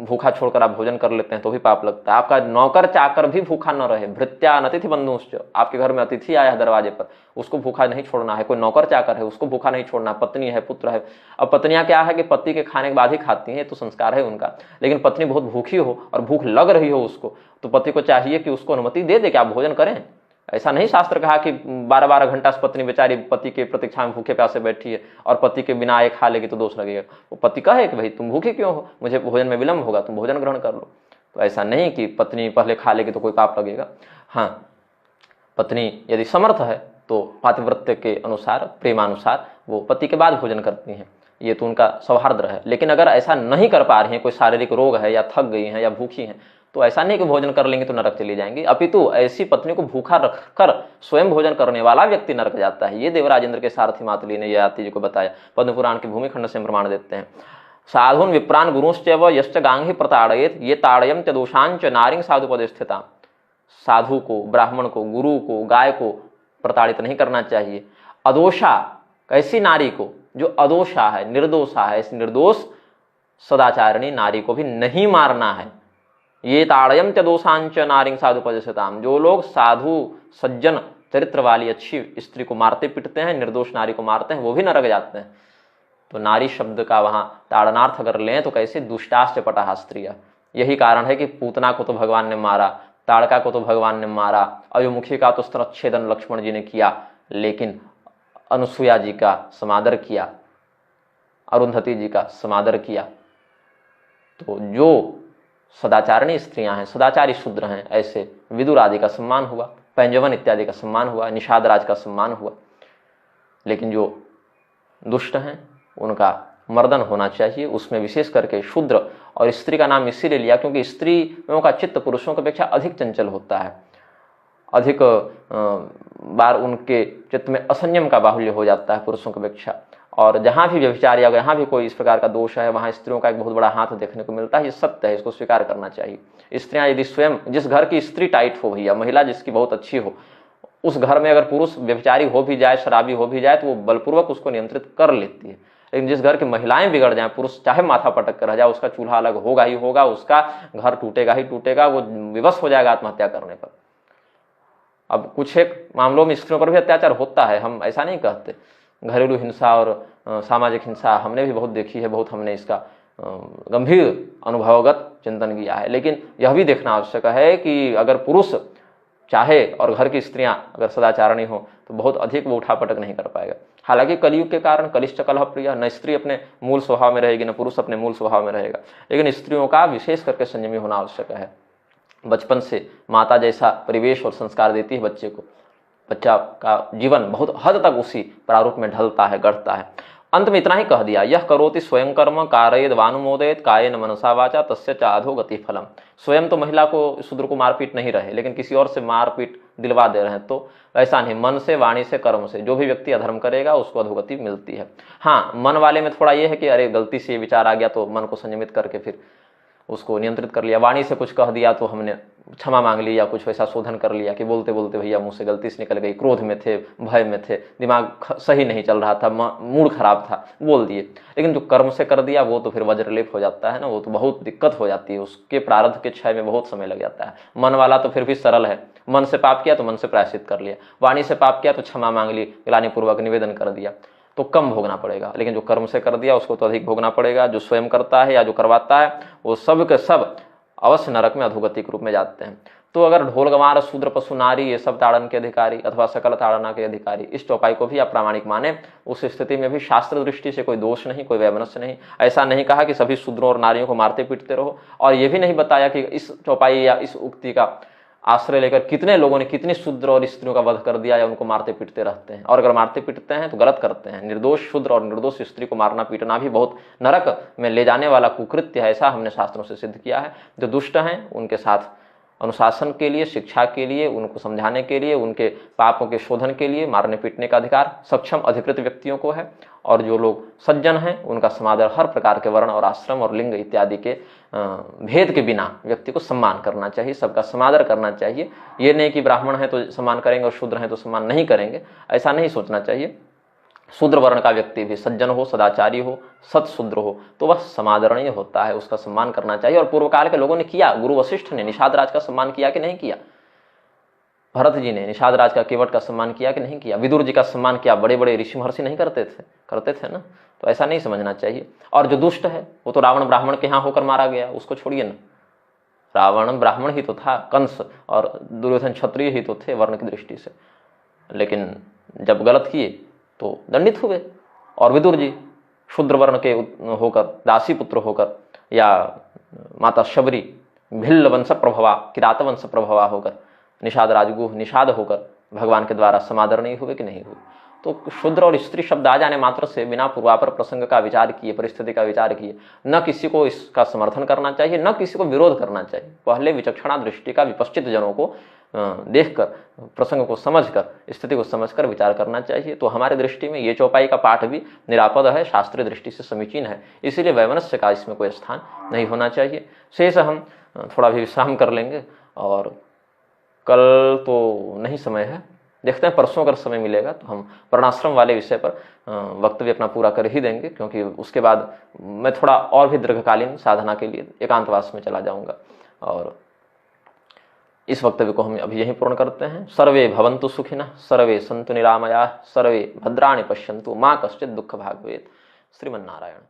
भूखा छोड़कर आप भोजन कर लेते हैं तो भी पाप लगता है। आपका नौकर चाकर भी भूखा न रहे, भृत्यान अतिथि बंधुश्च, आपके घर में अतिथि आया है दरवाजे पर, उसको भूखा नहीं छोड़ना है। कोई नौकर चाकर है, उसको भूखा नहीं छोड़ना। पत्नी है, पुत्र है। अब पत्नियां क्या है कि पति के खाने के बाद ही खाती हैं, तो संस्कार है उनका। लेकिन पत्नी बहुत भूखी हो और भूख लग रही हो उसको, तो पति को चाहिए कि उसको अनुमति दे दे कि आप भोजन करें। ऐसा नहीं शास्त्र कहा कि 12-12 घंटा पत्नी बेचारी पति के प्रतीक्षा में भूखे प्यासे बैठी है और पति के बिना आए खा लेगी तो दोष लगेगा। वो पति कहे कि भाई तुम भूखे क्यों हो, मुझे भोजन में विलंब होगा, तुम भोजन ग्रहण कर लो। तो ऐसा नहीं कि पत्नी पहले खा लेगी तो कोई पाप लगेगा। हाँ, पत्नी यदि समर्थ है तो पातिव्रत्य के अनुसार, प्रेमानुसार वो पति के बाद भोजन करती हैं, ये तो उनका सौहार्द है। लेकिन अगर ऐसा नहीं कर पा रही हैं, कोई शारीरिक रोग है या थक गई हैं या भूखी हैं, तो ऐसा नहीं कि भोजन कर लेंगे तो नरक चली जाएंगी, अपितु ऐसी पत्नी को भूखा रखकर स्वयं भोजन करने वाला व्यक्ति नरक जाता है। ये देवराजेंद्र के सारथी मातली ने ययाति जी को बताया, पद्म पुराण के भूमिखंड से प्रमाण देते हैं। साधुन विप्रान गुरुश्चैव यश्च गांहि प्रताड़येत ये ताड़यम च दोषांच नारिंग साधुपदे स्थिता। साधु को, ब्राह्मण को, गुरु को, गाय को प्रताड़ित नहीं करना चाहिए। अदोषा, कैसी नारी को? जो अदोषा है, निर्दोषा है, इस निर्दोष सदाचारिणी नारी को भी नहीं मारना है। ये ताड़यम त्यदोषांच नारिंग साधु पजसताम, जो लोग साधु सज्जन चरित्र वाली अच्छी स्त्री को मारते पीटते हैं, निर्दोष नारी को मारते हैं, वो भी नरक जाते हैं। तो नारी शब्द का वहां ताड़नार्थ अगर लें तो कैसे? दुष्टाश्च पटाह स्त्रिया। यही कारण है कि पूतना को तो भगवान ने मारा, ताड़का को तो भगवान ने मारा, अयोमुखी का तो स्तनच्छेदन लक्ष्मण जी ने किया, लेकिन अनुसुया जी का समादर किया, अरुंधति जी का समादर किया। तो जो सदाचारिणी स्त्रियां हैं, सदाचारी शूद्र हैं, ऐसे विदुर आदि का सम्मान हुआ, पैंजवन इत्यादि का सम्मान हुआ, निषाद राज का सम्मान हुआ। लेकिन जो दुष्ट हैं उनका मर्दन होना चाहिए। उसमें विशेष करके शूद्र, और स्त्री का नाम इसीलिए लिया क्योंकि स्त्रियों का चित्त पुरुषों की अपेक्षा अधिक चंचल होता है, अधिक बार उनके चित्त में असंयम का बाहुल्य हो जाता है पुरुषों की अपेक्षा। और जहाँ भी व्यभिचार या यहाँ भी कोई इस प्रकार का दोष है, वहाँ स्त्रियों का एक बहुत बड़ा हाथ देखने को मिलता है। ये सत्य है, इसको स्वीकार करना चाहिए। स्त्रियाँ यदि स्वयं, जिस घर की स्त्री टाइट हो भैया, महिला जिसकी बहुत अच्छी हो, उस घर में अगर पुरुष व्यभिचारी हो भी जाए, शराबी हो भी जाए, तो वो बलपूर्वक उसको नियंत्रित कर लेती है। लेकिन जिस घर की महिलाएं बिगड़ जाएं, पुरुष चाहे माथा पटक कर रह जाए, उसका चूल्हा अलग होगा ही होगा, उसका घर टूटेगा ही टूटेगा, वो विवश हो जाएगा आत्महत्या करने पर। अब कुछ एक मामलों में स्त्रियों पर भी अत्याचार होता है, हम ऐसा नहीं कहते। घरेलू हिंसा और सामाजिक हिंसा हमने भी बहुत देखी है, बहुत हमने इसका गंभीर अनुभवगत चिंतन किया है। लेकिन यह भी देखना आवश्यक है कि अगर पुरुष चाहे और घर की स्त्रियां अगर सदाचारणी हो तो बहुत अधिक वो उठापटक नहीं कर पाएगा। हालांकि कलयुग के कारण कलिश्च कलह प्रिय, न स्त्री अपने मूल स्वभाव में रहेगी, न पुरुष अपने मूल स्वभाव में रहेगा। लेकिन स्त्रियों का विशेष करके संयमी होना आवश्यक है। बचपन से माता जैसा परिवेश और संस्कार देती है बच्चे को, बच्चा का जीवन बहुत हद तक उसी प्रारूप में ढलता है, गढ़ता है। अंत में इतना ही कह दिया, यह करोति स्वयं कर्म कारयेद वानुमोदयेत कायेन मनसा वाचा तस्य चाधो गति फलम। स्वयं तो महिला को, शूद्र को मारपीट नहीं रहे, लेकिन किसी और से मारपीट दिलवा दे रहे हैं, तो ऐसा नहीं। मन से, वाणी से, कर्म से जो भी व्यक्ति अधर्म करेगा उसको अधोगति मिलती है। हाँ, मन वाले में थोड़ा ये है कि अरे गलती से ये विचार आ गया तो मन को संयमित करके फिर उसको नियंत्रित कर लिया। वाणी से कुछ कह दिया तो हमने क्षमा मांग ली या कुछ वैसा शोधन कर लिया कि बोलते बोलते भैया मुंह से गलती से निकल गई, क्रोध में थे, भय में थे, दिमाग सही नहीं चल रहा था, मूड खराब था, बोल दिए। लेकिन जो कर्म से कर दिया वो तो फिर वज्रलेप हो जाता है ना, वो तो बहुत दिक्कत हो जाती है, उसके प्रारब्ध के क्षय में बहुत समय लग जाता है। मन वाला तो फिर भी सरल है, मन से पाप किया तो मन से प्रायश्चित कर लिया, वाणी से पाप किया तो क्षमा मांग ली, ग्लानिपूर्वक निवेदन कर दिया, तो कम भोगना पड़ेगा। लेकिन जो कर्म से कर दिया उसको तो अधिक भोगना पड़ेगा। जो स्वयं करता है या जो करवाता है वो सब के सब अवश्य नरक में अधोगति के रूप में जाते हैं। तो अगर ढोल गंवार शूद्र पशु नारी ये सब ताड़न के अधिकारी अथवा सकल ताड़ना के अधिकारी, इस चौपाई को भी आप प्रामाणिक माने, उस स्थिति में भी शास्त्र दृष्टि से कोई दोष नहीं, कोई वैमनस्य नहीं। ऐसा नहीं कहा कि सभी शूद्रों और नारियों को मारते पीटते रहो, और ये भी नहीं बताया कि इस चौपाई या इस उक्ति का आश्रय लेकर कितने लोगों ने कितने शूद्र और स्त्रियों का वध कर दिया या उनको मारते पीटते रहते हैं। और अगर मारते पीटते हैं तो गलत करते हैं। निर्दोष शूद्र और निर्दोष स्त्री को मारना पीटना भी बहुत नरक में ले जाने वाला कुकृत्य है, ऐसा हमने शास्त्रों से सिद्ध किया है। जो दुष्ट हैं उनके साथ अनुशासन के लिए, शिक्षा के लिए, उनको समझाने के लिए, उनके पापों के शोधन के लिए मारने पीटने का अधिकार सक्षम अधिकृत व्यक्तियों को है। और जो लोग सज्जन हैं उनका समादर हर प्रकार के वर्ण और आश्रम और लिंग इत्यादि के भेद के बिना व्यक्ति को सम्मान करना चाहिए, सबका समादर करना चाहिए। ये नहीं कि ब्राह्मण है तो सम्मान करेंगे और शूद्र हैं तो सम्मान नहीं करेंगे, ऐसा नहीं सोचना चाहिए। शूद्र वर्ण का व्यक्ति भी सज्जन हो, सदाचारी हो, सत्शूद्र हो तो वह समादरणीय होता है, उसका सम्मान करना चाहिए। और पूर्व काल के लोगों ने किया। गुरु वशिष्ठ ने निषाद राज का सम्मान किया कि नहीं किया? भरत जी ने निषाद राज का, केवट का सम्मान किया कि नहीं किया? विदुर जी का सम्मान किया। बड़े बड़े ऋषि महर्षि नहीं करते थे ना, तो ऐसा नहीं समझना चाहिए। और जो दुष्ट है वो तो रावण ब्राह्मण के यहाँ होकर मारा गया, उसको छोड़िए ना। रावण ब्राह्मण ही तो था, कंस और दुर्योधन क्षत्रिय ही तो थे वर्ण की दृष्टि से, लेकिन जब गलत किए तो दंडित हुए। और विदुर जी शूद्र वर्ण के होकर, दासी पुत्र होकर, या माता शबरी भिल्ल वंश प्रभवा, किरात वंश प्रभवा होकर, निषाद राजगुह निषाद होकर भगवान के द्वारा समादर नहीं हुए कि नहीं हुए। तो शूद्र और स्त्री शब्द आ जाने मात्र से बिना पूर्वापर प्रसंग का विचार किए, परिस्थिति का विचार किए, न किसी को इसका समर्थन करना चाहिए, न किसी को विरोध करना चाहिए। पहले विचक्षणा दृष्टि का विपश्चित जनों को देखकर, प्रसंग को समझकर, स्थिति को समझकर विचार करना चाहिए। तो हमारी दृष्टि में ये चौपाई का पाठ भी निरापद है, शास्त्रीय दृष्टि से समीचीन है, इसीलिए वैमनस्य का इसमें कोई स्थान नहीं होना चाहिए। शेष हम थोड़ा भी विश्राम कर लेंगे और कल तो नहीं समय है, देखते हैं परसों अगर समय मिलेगा तो हम वर्णाश्रम वाले विषय पर वक्तव्य अपना पूरा कर ही देंगे, क्योंकि उसके बाद मैं थोड़ा और भी दीर्घकालीन साधना के लिए एकांतवास में चला जाऊंगा। और इस वक्तव्य को हम अभी यहीं पूर्ण करते हैं। सर्वे भवन्तु सुखिनः, सर्वे सन्तु निरामयाः, सर्वे भद्राणि पश्यन्तु, माँ कश्चित् दुःख भाग् भवेत्। श्रीमन्नारायण।